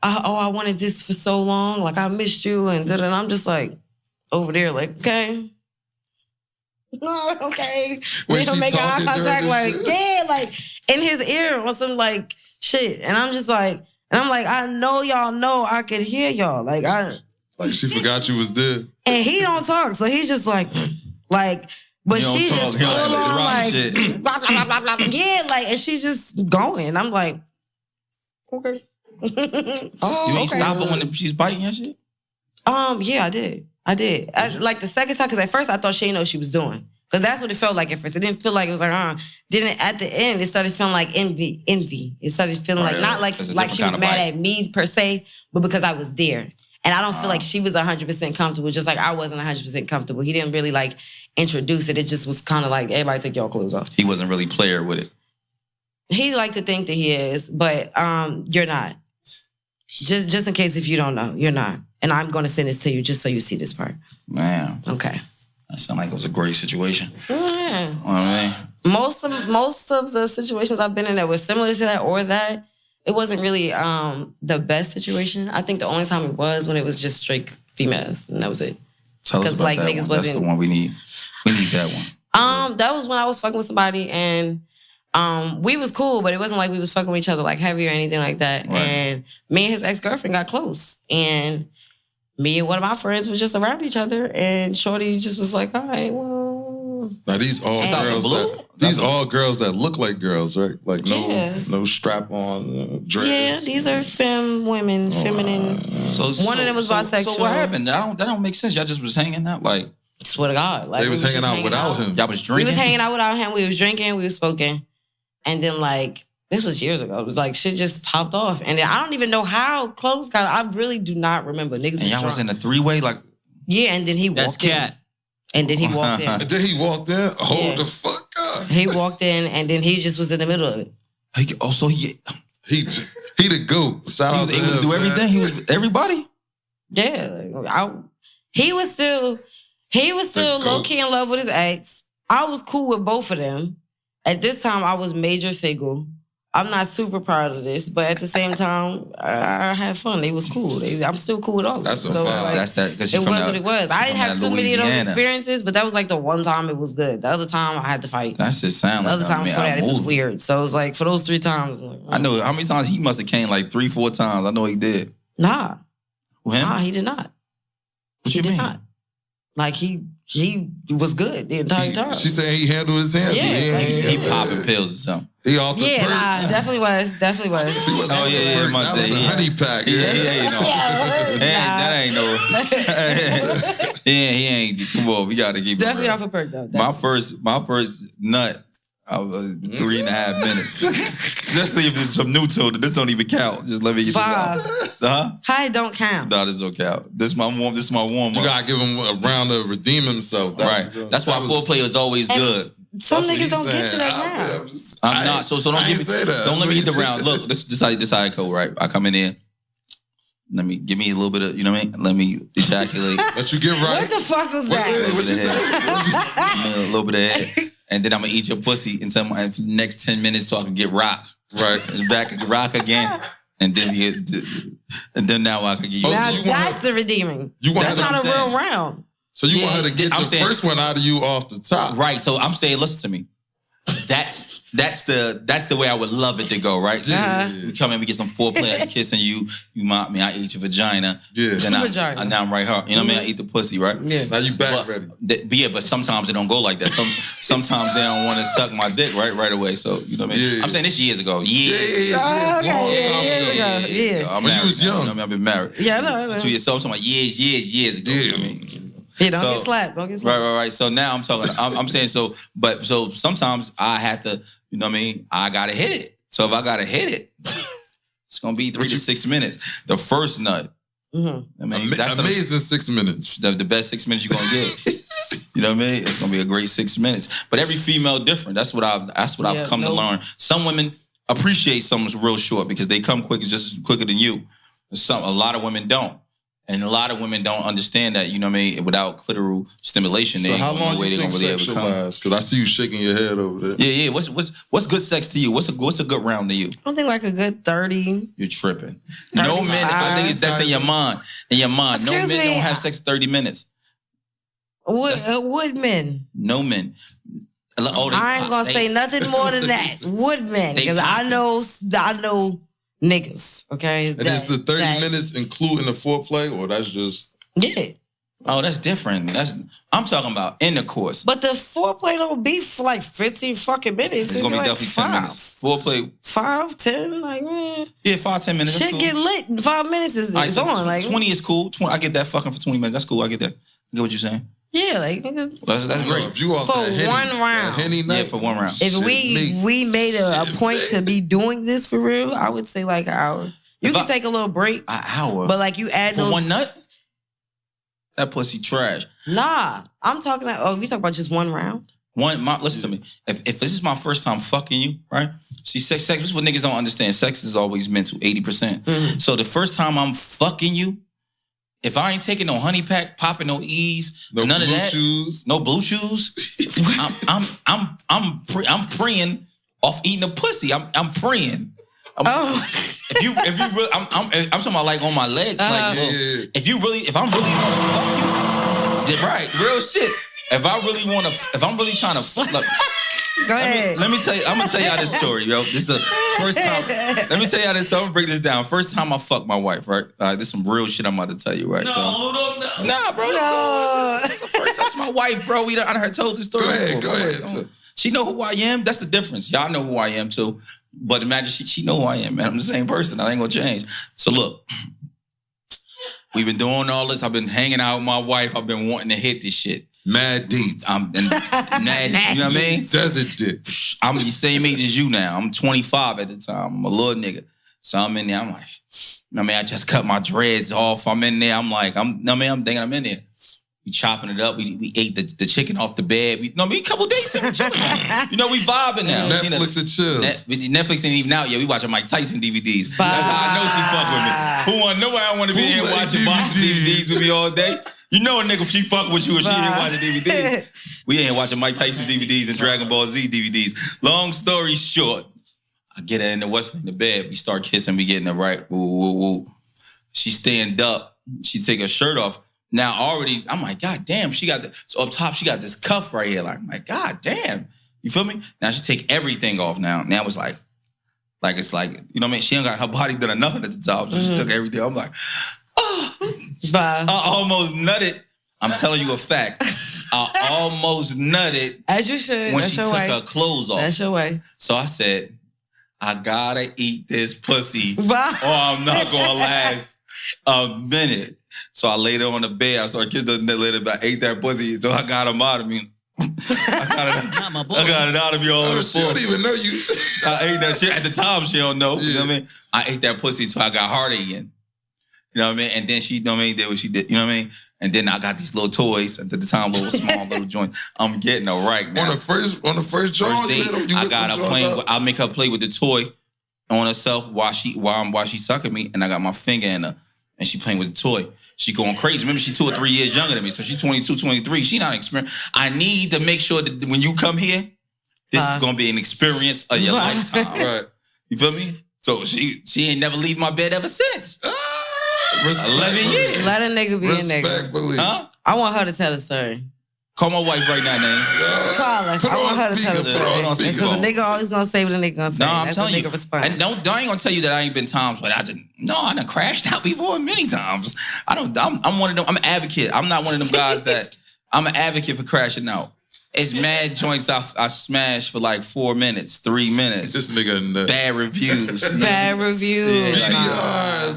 I wanted this for so long. Like, I missed you. And I'm just like, over there, like, okay. No, okay. We don't make eye contact. Like, yeah, like, in his ear on some like shit. And I'm just like, I know y'all know I could hear y'all. Like she forgot you was there. And he don't talk. So he's just like, but she just full on like, blah, blah, blah, blah, blah. Yeah, like, and she's just going. I'm like, okay. You ain't stop her when she's biting your shit? Yeah, I did. Like the second time, because at first I thought she didn't know what she was doing. Because that's what it felt like at first. It didn't feel like it was like, Then at the end, it started feeling like envy. It started feeling like, not like she was mad at me per se, but because I was there. And I don't feel like she was 100% comfortable, just like I wasn't 100% comfortable. He didn't really like introduce it. It just was kind of like, everybody take your clothes off. He wasn't really player with it. He liked to think that he is, but you're not. Just in case if you don't know, you're not. And I'm going to send this to you just so you see this part. Man. Okay. That sounded like it was a great situation. Yeah. You know what I mean? Most of the situations I've been in that were similar to that or that, it wasn't really the best situation. I think the only time it was when it was just straight females, and that was it. Tell us about that one. That's the one we need. We need that one. That was when I was fucking with somebody, and we was cool, but it wasn't like we was fucking with each other like heavy or anything like that. Right. And me and his ex-girlfriend got close, and me and one of my friends was just around each other, and shorty just was like, all right, well. Now these all girls that look like girls, right? Like no strap on dress. Yeah, these are feminine. So one of them was bisexual. So what happened? That don't make sense. Y'all just was hanging out like. Swear to God, like they was hanging out without him. Y'all was drinking. We was hanging out without him. We was drinking. We was smoking, and then like this was years ago. It was like shit just popped off, and then I don't even know how close got. I really do not remember. Niggas. And y'all was in a three-way, like. Yeah, and then he walked in. And then he walked in. And then he walked in. Hold the fuck up. He walked in, and then he just was in the middle of it. He the goat. Shout out to him. He was able to do everything. He was everybody. Yeah, he was still low key in love with his ex. I was cool with both of them. At this time, I was major single. I'm not super proud of this, but at the same time, I had fun. They was cool. I'm still cool with all of them. That's a fact. That's that. It was what it was. I didn't have too many of those experiences, but that was like the one time it was good. The other time I had to fight. That's just sound. The other time before that it was weird. So it was like for those 3 times. Like, I know how many times he must have came like 3-4 times. I know he did. Nah. Him? Nah, he did not. What you mean? Did not. Like he was good the entire time. She said he handled his hand. Yeah, he popping pills or something. He off the perk. Nah, definitely was. Oh yeah, that was the honey pack. That ain't no. He ain't. Come on, we gotta keep definitely it off a perk though. My first nut. 3.5 minutes. Especially if it's some new tune. This don't even count. Just let me get this out. How it don't count? No, this don't count. This is my warm up. You gotta give him a round to redeem himself. Right. That's why foreplay is always good. Some niggas don't get to that round. I'm not. So don't give me. Don't let me get the round. Look, this how I go. Right. I come in there. Give me a little bit of, you know what I mean? Let me ejaculate. Let you get right. What the fuck was that? What you say? A little bit of head. And then I'm going to eat your pussy until the next 10 minutes so I can get rock. Right. And back and rock again. And then now I can get you. Now that's the redeeming. That's not a real round. So you want her to get the first one out of you off the top. Right. So I'm saying, listen to me. That's the way I would love it to go, right? Yeah. We come in, we get some foreplay, I'm kissing you mop me, I eat your vagina. Yeah. Then now I'm right here. You know what I mean? I eat the pussy, right? Yeah. Now you back ready. But sometimes it don't go like that. Sometimes they don't want to suck my dick right away. So you know what I mean? Yeah. I'm saying this years ago. Yeah. I'm married, you was young. You know what I mean? I've been married. Yeah, I know. 2 years. So I'm talking about years ago. Yeah. You know what I mean? Yeah, don't get slapped. Don't get slapped. Right. So now I'm talking. I'm saying so. But so sometimes I have to. You know what I mean? I gotta hit it. So if I gotta hit it, it's gonna be 3 to 6 minutes. The first nut. Mm-hmm. I mean, that's amazing 6 minutes. The best 6 minutes you're gonna get. You know what I mean? It's gonna be a great 6 minutes. But every female different. That's what I've come to learn. Some women appreciate something's real short because they come quick, just quicker than you. A lot of women don't. And a lot of women don't understand that, you know what I mean? Without clitoral stimulation, so how long do you think sex should last? Because I see you shaking your head over there. Yeah. What's good sex to you? What's a good round to you? I think like a good 30. You're tripping. No men. I think that's in your mind. Excuse no men me. don't have sex 30 minutes. Wood men. No men. I ain't gonna say nothing more than that. Wood men, because I know. Niggas, okay? And is the 30 minutes including the foreplay, or that's just... Yeah. Oh, that's different. I'm talking about intercourse. But the foreplay don't be for like 15 fucking minutes. It's gonna be like definitely 10 minutes. Foreplay. 5, 10, like, man. Yeah, 5, 10 minutes. Shit get lit in 5 minutes is so on. Like 20 is cool. I get that fucking for 20 minutes. That's cool. I get that. I get what you're saying. Yeah, like that's great. If you off for that one round. Yeah, for one round. If we made a point to be doing this for real, I would say like an hour. You can take a little break. An hour. But like you add for those... one nut? That pussy trash. Nah. I'm talking about... we talk about just one round? Listen to me. If this is my first time fucking you, right? See, sex this is what niggas don't understand. Sex is always mental, 80%. Mm-hmm. So the first time I'm fucking you, if I ain't taking no honey pack, popping no E's, none of that, no blue chews, I'm preying off eating a pussy. I'm preying. If you really, I'm talking about like on my legs. Like, if I'm really want to fuck you, then right, real shit. If I'm really trying to fuck up. Go ahead. Let me tell you. I'm gonna tell y'all this story, yo. This is the first time. Let me tell y'all this story. I'm gonna break this down. First time I fucked my wife, right? All right, this is some real shit I'm about to tell you, right? Nah, bro. This is the first time it's my wife, bro. I heard told this story. Go ahead. She know who I am. That's the difference. Y'all know who I am too. But imagine she know who I am, man. I'm the same person. I ain't gonna change. So look, we've been doing all this. I've been hanging out with my wife. I've been wanting to hit this shit. Mad deeds. You know what I mean? Desert dick. I'm the same age as you now. I'm 25 at the time. I'm a little nigga. So I'm in there. I'm like, I just cut my dreads off. I'm in there. I'm thinking I'm in there. We chopping it up. We ate the chicken off the bed. A couple days in chilling. We vibing now. Netflix and chill. Netflix ain't even out yet. We watching Mike Tyson DVDs. That's how I know she fuck with me. Who wanna know I don't want to be here watching boxing DVDs with me all day? You know a nigga, she fuck with you and she ain't watching DVDs. We ain't watching Mike Tyson DVDs and Dragon Ball Z DVDs. Long story short, I get her in the bed. We start kissing. We getting it right. Woo, woo, woo. She stand up. She take her shirt off. Now already, I'm like, God damn, so up top, she got this cuff right here. Like, I'm like, God damn. You feel me? Now she take everything off now. Now it's like it's like, you know what I mean? She ain't got her body done nothing at the top. So she took everything. I'm like, oh. Bye. I almost nutted. I'm telling you a fact. I almost nutted. As you should. When she took her clothes off. That's your way. So I said, I gotta eat this pussy Bye. or I'm not gonna last a minute. So I laid her on the bed. I started kissing her later, but I ate that pussy until I got him out of me. Not my boy. I got it out of you all Oh, the she don't even know you. I ate that shit at the time. She don't know. Yeah. You know what I mean? I ate that pussy till I got hard again. You know what I mean? And then she, you know what I mean, did what she did. You know what I mean? And then I got these little toys at the time, little small little joints. I'm getting her right now. On the first joint, I got her playing. I make her play with the toy on herself while she sucking me, and I got my finger in her, and she playing with the toy. She going crazy. Remember, she 2 or 3 years younger than me, so she 22, 23. She not experienced. I need to make sure that when you come here, this is gonna be an experience of your lifetime. Right. You feel me? So she ain't never leave my bed ever since. 11 years. Let a nigga be a nigga. Respectfully. Huh? I want her to tell the story. Call my wife right now, names. Call her. I want her to tell the story. Because a nigga always gonna say what a nigga gonna say. No, I'm That's telling a you. nigga response. And I ain't gonna tell you that I ain't been times, but I done crashed out before many times. I'm one of them. I'm an advocate. I'm not one of them guys that I'm an advocate for crashing out. It's mad joints I smashed for like 4 minutes, 3 minutes. This nigga Bad reviews. Bad reviews.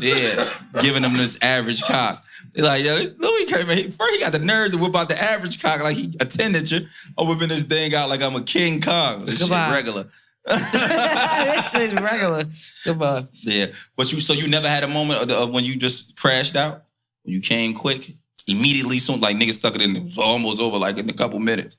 Yeah, giving them this average cock. They're like, yo, Louis came in. First, he got the nerve to whip out the average cock like he a teenager. I'm whipping this thing out like I'm a King Kong. This shit regular. That shit's regular. Goodbye. Yeah, but you never had a moment of when you just crashed out? When you came quick? Immediately, soon, like niggas stuck it in, it was almost over like in a couple minutes.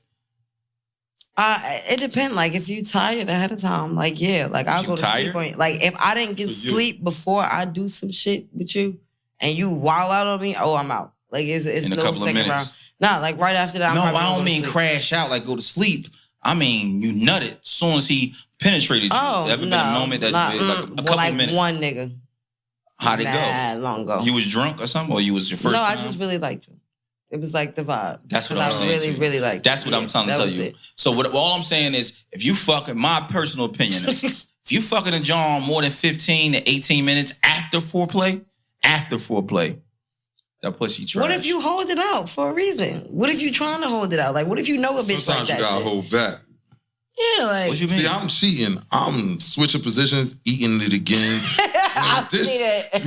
It depends. Like if you tired ahead of time, like yeah, like I'll go to sleep on you. Like if I didn't get sleep before I do some shit with you, and you wild out on me, I'm out. Like it's in no a couple of second minutes. round. Nah, like right after that. No, I don't mean crash out like go to sleep. I mean you nutted as soon as he penetrated you. Ever been a moment that like a couple minutes? One nigga. How'd it go? Long ago. You was drunk or something, or you was your first No, time? I just really liked him. It was like the vibe. That's what I'm saying. I really, really liked. That's what I'm trying to tell you. It. So all I'm saying is, if you fucking, my personal opinion is, if you fucking a John more than 15 to 18 minutes after foreplay, that pussy trash. What if you hold it out for a reason? What if you trying to hold it out? Like, what if you know a bitch Sometimes like that? you gotta hold back. Yeah, like. What you mean? See, I'm cheating. I'm switching positions, eating it again.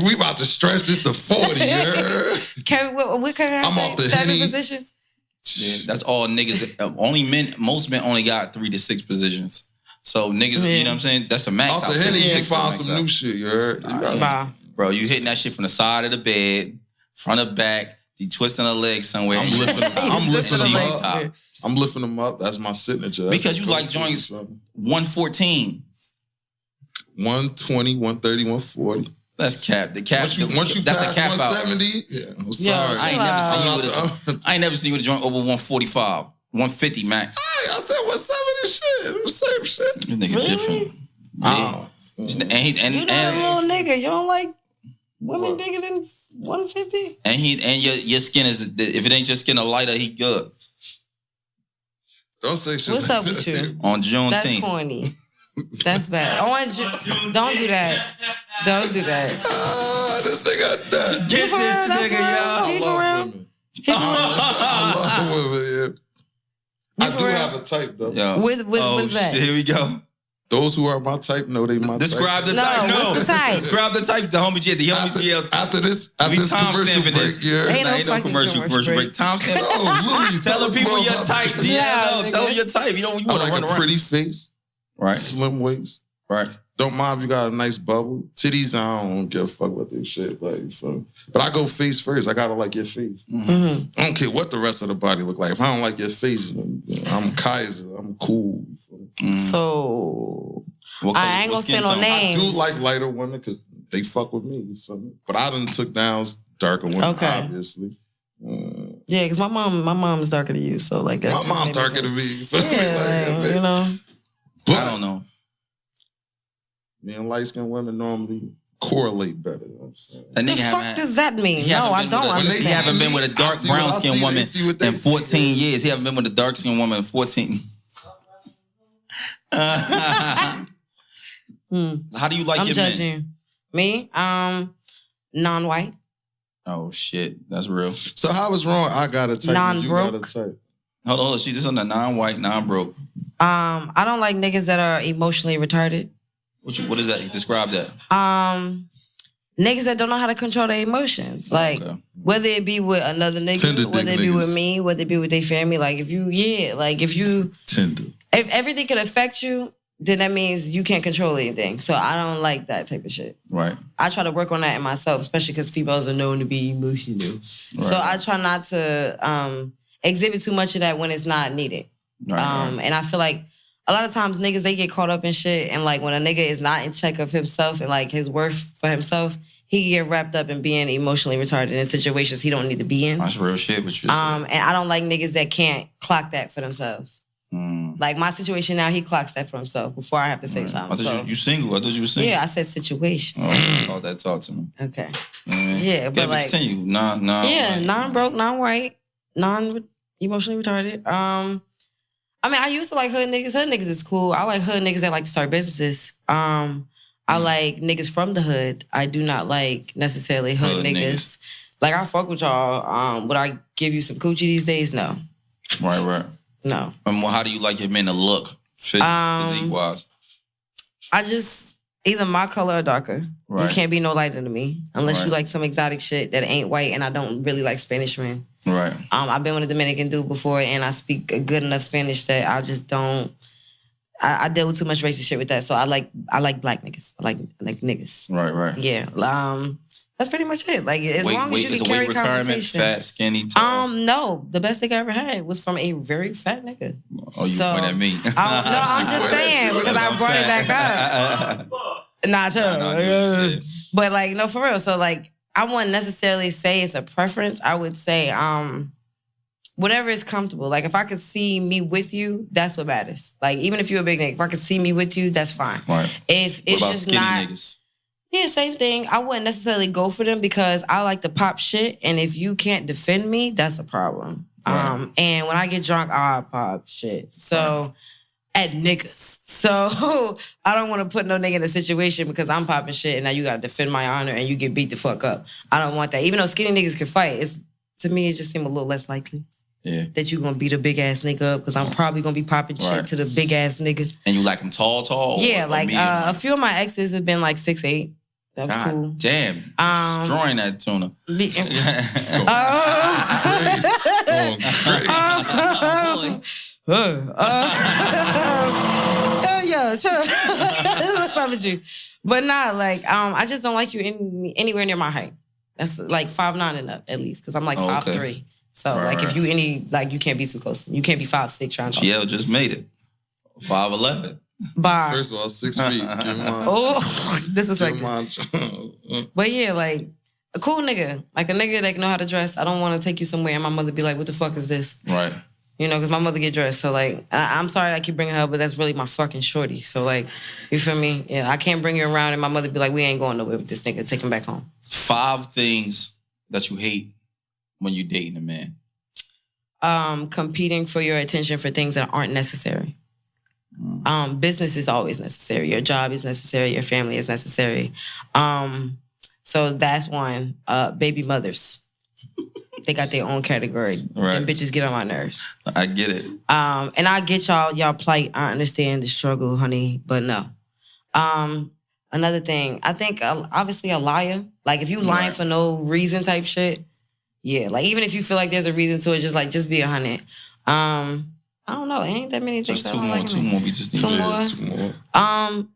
We about to stretch this to 40. Kevin, what Kevin have I'm say? off the 7 Henny. positions? Yeah, that's all niggas. Most men only got 3 to 6 positions. So niggas, you know what I'm saying? That's a max. Off the Henny, you find some new shit, you heard? Bro, you hitting that shit from the side of the bed, front of back, you twisting a leg somewhere. I'm lifting them up. up. I'm lifting them up. That's my signature. That's because you like joints 114. 120, 130, 140. That's cap. The cap. Once you that's pass a cap 170, yeah, I'm sorry. I ain't never seen you with a joint over 145, 150 max. I said 170 shit. It was the same shit. This nigga different. And you're not a little nigga. You don't like women bigger than 150? And your skin is, if it ain't your skin a lighter, he good. Don't say shit. What's up with you? On Juneteenth. That's corny. That's bad. Don't do that. Don't do that. This nigga that. Get this nigga, y'all. I love women, yeah. I do have a type, though. What's that? Shit, here we go. Those who are my type know they my Describe type. the type. No, what's the type? Describe the type. The homie G. The homie GL. After this commercial break, Ain't no commercial break. Time stamp. Tell the people your type, GL. Tell them your type. You want to run around. A pretty face, right? Slim waist, right? Don't mind if you got a nice bubble. Titties, I don't give a fuck about this shit. Like, but I go face first. I gotta like your face. Mm-hmm. I don't care what the rest of the body look like. If I don't like your face, I'm Kaiser. I'm cool. So I ain't gonna say no names. I do like lighter women because they fuck with me. You feel me? But I done took down darker women, obviously. Yeah, because my mom is darker than you, so like that. My mom darker than me. You feel me? Like, you know. But, I don't know. Me and light skinned women normally correlate better. You know what I'm saying? The fuck does that mean? No, I don't understand. He haven't been with a dark brown skinned woman in 14 years. He haven't been with a dark skinned woman in 14. How do you like your men? Me? Non-white. Oh shit, that's real. So how was wrong? I got a type. Non-broke. You got a type. Hold on, she just on the non-white, non-broke. I don't like niggas that are emotionally retarded. What is that? Describe that. niggas that don't know how to control their emotions. Like, whether it be with another nigga, whether it be with me, whether it be with their family. Like, if you if everything could affect you, then that means you can't control anything. So I don't like that type of shit. Right. I try to work on that in myself, especially because females are known to be emotional. Right. So I try not to exhibit too much of that when it's not needed. Right. And I feel like a lot of times niggas, they get caught up in shit. And like when a nigga is not in check of himself and like his worth for himself, he can get wrapped up in being emotionally retarded in situations he don't need to be in. That's real shit. What you're saying. And I don't like niggas that can't clock that for themselves. Like my situation now, he clocks that for himself before I have to say something. I thought you single. I thought you were single. Yeah, I said situation. Oh, talk to me. Okay. Yeah, but like continue. Non-broke, non-white, non-emotionally retarded. I mean, I used to like hood niggas. Hood niggas is cool. I like hood niggas that like to start businesses. I like niggas from the hood. I do not like necessarily hood niggas. Like I fuck with y'all. Would I give you some coochie these days? No. Right. No. How do you like your men to look, physique-wise? I just, either my color or darker. Right. You can't be no lighter than me. Unless you like some exotic shit that ain't white, and I don't really like Spanish men. Right. I've been with a Dominican dude before, and I speak a good enough Spanish that I just don't, I deal with too much racist shit with that, so I like black niggas. I like niggas. Right. Yeah. That's pretty much it. Like as long as you can carry conversation. Fat, skinny, tall? No. The best thing I ever had was from a very fat nigga. Oh, you point at me. No, I'm just saying because I brought it back up. Nah, true. But like, no, for real. So like, I wouldn't necessarily say it's a preference. I would say, whatever is comfortable. Like if I could see me with you, that's what matters. Like even if you're a big nigga, if I could see me with you, that's fine. Right. If it's just skinny not. Niggas? Yeah, same thing. I wouldn't necessarily go for them because I like to pop shit, and if you can't defend me, that's a problem. Right. And when I get drunk, I pop shit. So at niggas. So I don't want to put no nigga in a situation because I'm popping shit, and now you gotta defend my honor, and you get beat the fuck up. I don't want that. Even though skinny niggas can fight, to me it just seems a little less likely. Yeah. That you gonna beat a big ass nigga up because I'm probably gonna be popping shit to the big ass nigga. And you like them tall? Yeah, like a few of my exes have been like 6'8". That was cool. Damn. Destroying that tuna. What's up with you? But nah, like, I just don't like you anywhere near my height. That's like 5'9" and up at least, because I'm like 5'3". So like, if you you can't be too close. You can't be 5'6" trying to. GL just made it. 5'11". Bar. First of all, 6 feet. Disrespectful. But yeah, like a cool nigga, like a nigga that know how to dress. I don't want to take you somewhere and my mother be like, "What the fuck is this?" Right. You know, because my mother get dressed. So like, I'm sorry I keep bringing her up, but that's really my fucking shorty. So like, you feel me? Yeah, I can't bring you around and my mother be like, "We ain't going nowhere with this nigga. Take him back home." 5 things that you hate when you dating a man. Competing for your attention for things that aren't necessary. Business is always necessary. Your job is necessary. Your family is necessary. So that's one. Baby mothers. They got their own category. Right. Them bitches get on my nerves. I get it. And I get y'all plight. I understand the struggle, honey, but no. Another thing, I think obviously a liar. Like if you lying for no reason type shit, yeah. Like even if you feel like there's a reason to it, just be 100. I don't know. Ain't that many things. Just two more. We just need two more.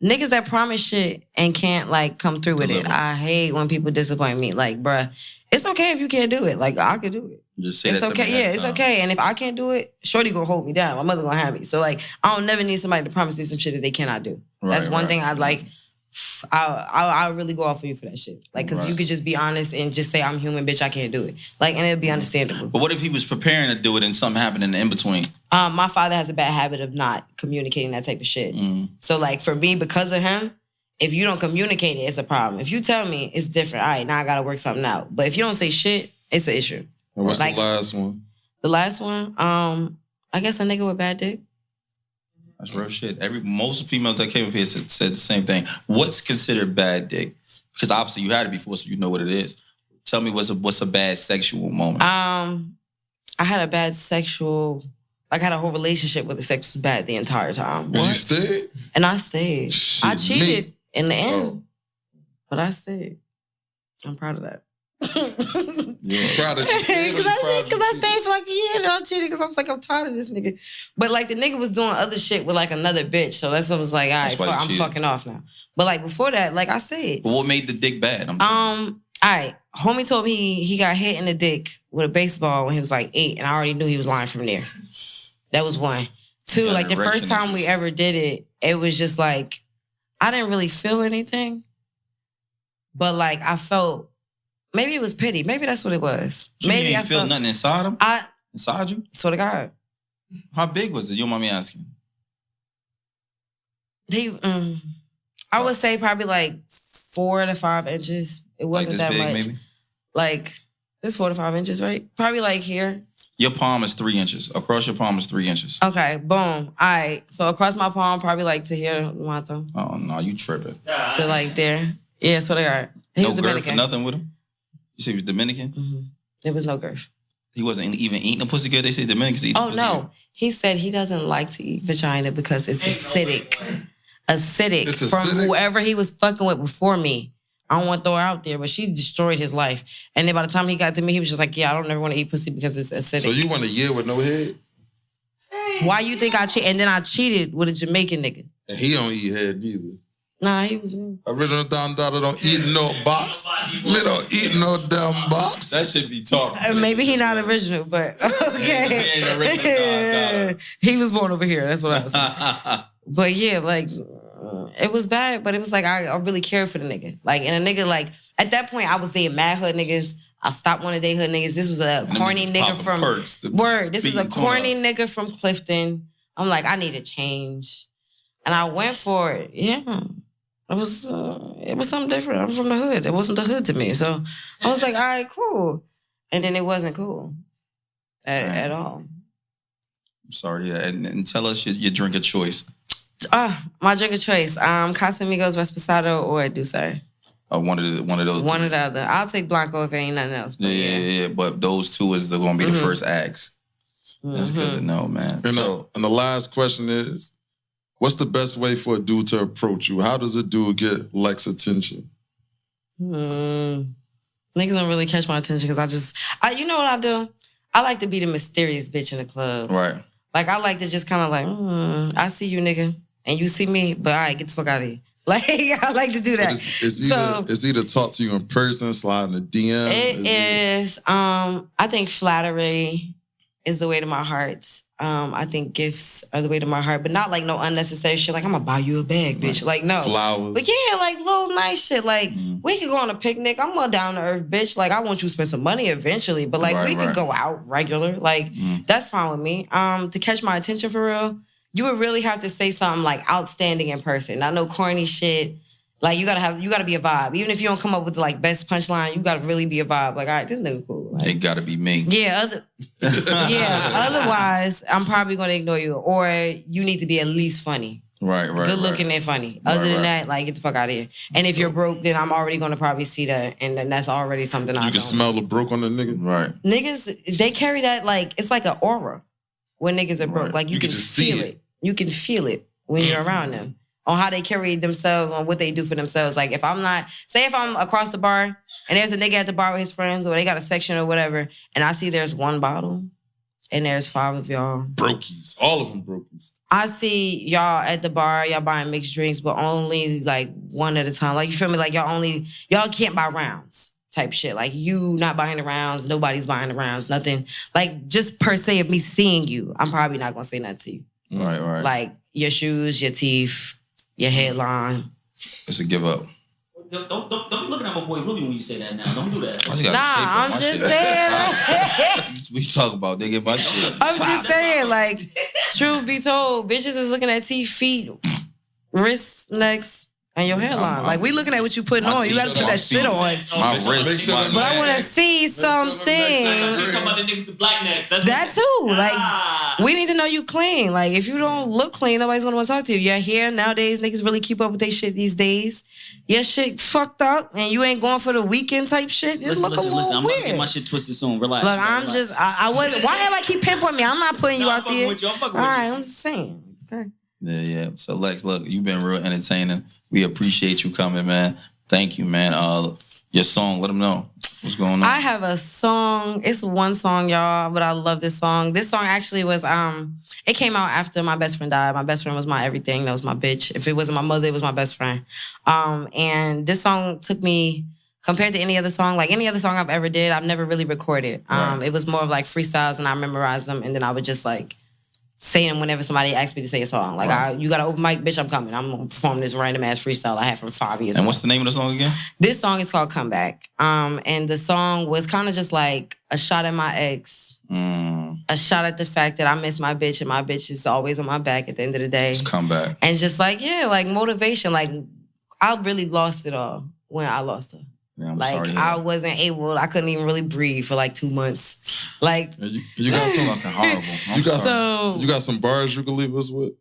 Niggas that promise shit and can't like come through with it. I hate when people disappoint me. Like, bruh, it's okay if you can't do it. Like, I could do it. Just say it's that okay. Yeah, it's okay. And if I can't do it, shorty gonna hold me down. My mother gonna have me. So like, I don't never need somebody to promise me some shit that they cannot do. That's one thing I'd like. I'll really go off for you for that shit. Like, because you could just be honest and just say, I'm human, bitch, I can't do it. Like, and it'll be understandable. But what if he was preparing to do it and something happened in the in-between? My father has a bad habit of not communicating that type of shit. So, like, for me, because of him, if you don't communicate it, it's a problem. If you tell me, it's different. All right, now I got to work something out. But if you don't say shit, it's an issue. And what's like, the last one? The last one? I guess a nigga with bad dick. That's real shit. Most females that came up here said the same thing. What's considered bad dick? Because obviously you had it before, so you know what it is. Tell me what's a bad sexual moment? I had a bad sexual. Like I had a whole relationship with the sex was bad the entire time. What? You stayed? And I stayed. Shit, I cheated in the end, but I stayed. I'm proud of that. Yeah. Proud of you. Because I stayed for like a year and I cheated because I was like, I'm tired of this nigga. But like the nigga was doing other shit with like another bitch. So that's what I was like, all right, I'm fucking off now. But like before that, like I said. But what made the dick bad? All right. Homie told me he got hit in the dick with a baseball when he was like 8, and I already knew he was lying from there. That was 1. 2, like the first time we ever did it, it was just like, I didn't really feel anything. But like I felt, maybe it was pity. Maybe that's what it was. Maybe you didn't feel nothing inside him? Inside you? Swear to God. How big was it? You don't mind me asking? I would say probably like 4 to 5 inches. It wasn't like that big, much. Maybe? Like, it's 4 to 5 inches, right? Probably like here. Your palm is 3 inches. Across your palm is 3 inches. Okay, boom. All right. So across my palm, probably like to here, my thumb. Oh, no, you tripping. To like there. Yeah, so they are. He was Dominican. Girth or nothing with him? You said he was Dominican? Mm-hmm. There was no girth. He wasn't even eating a pussy good? They say Dominicans eat pussy. Oh, no. He said he doesn't like to eat vagina because it's acidic. Acidic from whoever he was fucking with before me. I don't want to throw her out there, but she destroyed his life. And then by the time he got to me, he was just like, yeah, I don't ever want to eat pussy because it's acidic. So you went a year with no head? Why you think I cheated? And then I cheated with a Jamaican nigga. And he don't eat head neither. Nah, he was... Original Don Dada don't eat no box. Me don't eat no damn box. That should be talking. Maybe he not original, but okay. He ain't original Don Dada. He was born over here. That's what I was saying. But yeah, like... it was bad, but it was like I really cared for the nigga. Like, and a nigga, like, at that point, I was dating mad hood niggas. I stopped wanting to date hood niggas. This was a corny nigga from... This is a corny nigga from Clifton. I'm like, I need to change. And I went for it. Yeah. It was something different. I'm from the hood. It wasn't the hood to me. So I was like, all right, cool. And then it wasn't cool at all. I'm sorry. Yeah. And tell us your drink of choice. My drink of choice. Casamigos, Reposado, or Douce. One of those. One or the other. I'll take Blanco if it ain't nothing else. Yeah. But those two is going to be the first acts. That's good to know, man. And the last question is, what's the best way for a dude to approach you? How does a dude get Lex attention? Niggas don't really catch my attention because you know what I do? I like to be the mysterious bitch in the club. Right. Like, I like to just kind of like, I see you, nigga, and you see me, but all right, get the fuck out of here. Like, I like to do that. It's either talk to you in person, slide in a DM. It is. I think flattery is the way to my heart. I think gifts are the way to my heart, but not like no unnecessary shit. Like, I'm gonna buy you a bag, bitch. Like, no. Flowers. But yeah, like little nice shit. Like, we could go on a picnic. I'm a down to earth bitch. Like, I want you to spend some money eventually, but like, we could go out regular. Like, that's fine with me. To catch my attention for real, you would really have to say something like outstanding in person. Not no corny shit. Like, you gotta be a vibe. Even if you don't come up with the like best punchline, you gotta really be a vibe. Like, all right, this nigga cool. Like, it gotta be me. Yeah, otherwise, I'm probably gonna ignore you. Or you need to be at least funny. Right. Good looking and funny. Other than that, like, get the fuck out of here. And if you're broke, then I'm already gonna probably see that. And then that's already something You can smell the broke on the nigga. Right. Niggas, they carry that like, it's like an aura when niggas are broke. Like, you can feel it. You can feel it when you're around them. On how they carry themselves, on what they do for themselves. Like, if I'm across the bar and there's a nigga at the bar with his friends, or they got a section or whatever, and I see there's one bottle and there's 5 of y'all. Brokies. All of them brokies. I see y'all at the bar, y'all buying mixed drinks, but only like one at a time. Like, you feel me? Like, y'all can't buy rounds type shit. Like, you not buying the rounds, nobody's buying the rounds, nothing. Like, just per se of me seeing you, I'm probably not gonna say nothing to you. Right. Like, your shoes, your teeth, your headline. It's a give up. Don't be looking at my boy Louie when you say that now. Don't do that. I'm just saying. We talk about they get my shit. I'm just saying, like, truth be told, bitches is looking at teeth, feet, wrists, necks, and your hairline. Like, we looking at what you putting on. You gotta put that shit on. My wrist. But I want to see something. She's talking about the niggas with the black necks. That too. Like, we need to know you clean. Like, if you don't look clean, nobody's gonna want to talk to you. Your hair nowadays, niggas really keep up with their shit these days. Your shit fucked up, and you ain't going for the weekend type shit. Just look a little weird. I'm gonna get my shit twisted soon. Relax. Look, I'm just. I was. Why have I keep pinpointing me? I'm not putting you out there. All right, I'm just saying. Okay. Yeah. So Lex, look, you've been real entertaining. We appreciate you coming, man. Thank you, man. Your song, let them know what's going on. I have a song. It's one song, y'all, but I love this song. This song actually was it came out after my best friend died. My best friend was my everything. That was my bitch. If it wasn't my mother, it was my best friend. And this song took me, compared to any other song, like any other song I've ever did, I've never really recorded. It was more of like freestyles, and I memorized them, and then I would just like say them whenever somebody asked me to say a song. Like, you got an open mic, bitch, I'm coming. I'm gonna perform this random ass freestyle I had from 5 years ago. And what's the name of the song again? This song is called Comeback. And the song was kind of just like a shot at my ex, a shot at the fact that I miss my bitch, and my bitch is always on my back at the end of the day. It's Comeback. And just like, yeah, like motivation. Like, I really lost it all when I lost her. Yeah, I'm like, sorry to hear I that. wasn't able, I couldn't even really breathe for like 2 months. Like, You got some fucking horrible. You got some bars you can leave us with?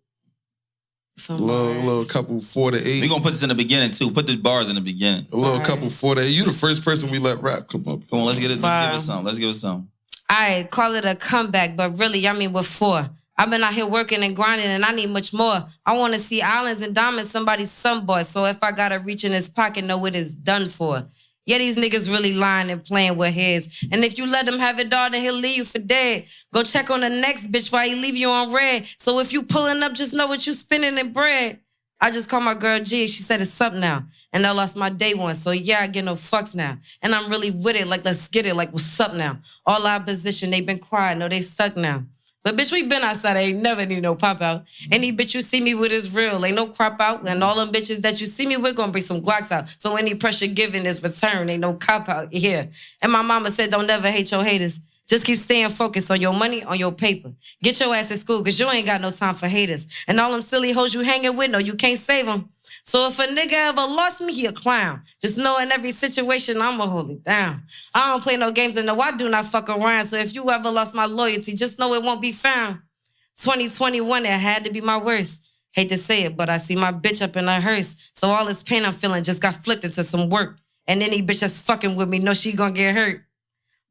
Some little couple 4 to 8. We're gonna put this in the beginning too. Put the bars in the beginning. A little couple 4 to 8. You the first person we let rap come up. Come on, let's get it. Let's give it some. Let's give it some. I call it a comeback, but really, I mean, with 4. I've been out here working and grinding, and I need much more. I want to see islands and diamonds, somebody's son boy. So if I gotta reach in his pocket, know what it's done for. Yeah, these niggas really lying and playing with heads. And if you let him have it all, then he'll leave you for dead. Go check on the next bitch while he leave you on red. So if you pulling up, just know what you spending in bread. I just called my girl G. She said it's up now. And I lost my day one. So yeah, I get no fucks now. And I'm really with it. Like, let's get it. Like, what's up now? All opposition, they been quiet. No, they stuck now. But bitch, we been outside. I ain't never need no pop out. Any bitch you see me with is real. Ain't no crop out. And all them bitches that you see me with gonna bring some Glocks out. So any pressure given is return. Ain't no cop out here. And my mama said don't never hate your haters. Just keep staying focused on your money, on your paper. Get your ass at school, because you ain't got no time for haters. And all them silly hoes you hanging with, no, you can't save them. So if a nigga ever lost me, he a clown. Just know in every situation, I'ma hold it down. I don't play no games, and no, I do not fuck around. So if you ever lost my loyalty, just know it won't be found. 2021, it had to be my worst. Hate to say it, but I see my bitch up in a hearse. So all this pain I'm feeling just got flipped into some work. And any bitch that's fucking with me know she gonna get hurt.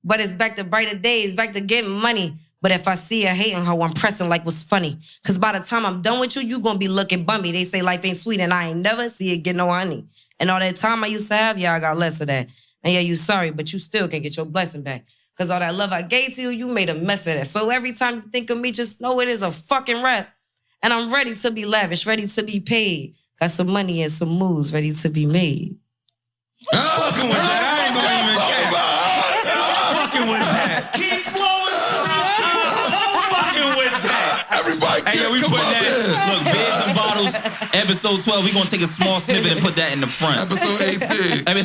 But it's back to brighter days, back to getting money. But if I see her hating her, I'm pressing like what's funny. Because by the time I'm done with you, you gonna be looking bummy. They say life ain't sweet, and I ain't never see it get no honey. And all that time I used to have, yeah, I got less of that. And yeah, you sorry, but you still can't get your blessing back. Because all that love I gave to you, you made a mess of that. So every time you think of me, just know it is a fucking rap. And I'm ready to be lavish, ready to be paid. Got some money and some moves ready to be made. Fucking with that. I ain't gonna even care. Fucking with that. Keep flowing. Fucking with that. Everybody Hey, yo, we come put up that. here. Look, Beards and Bottles, episode 12. We gonna take a small snippet and put that in the front. Episode 18. Episode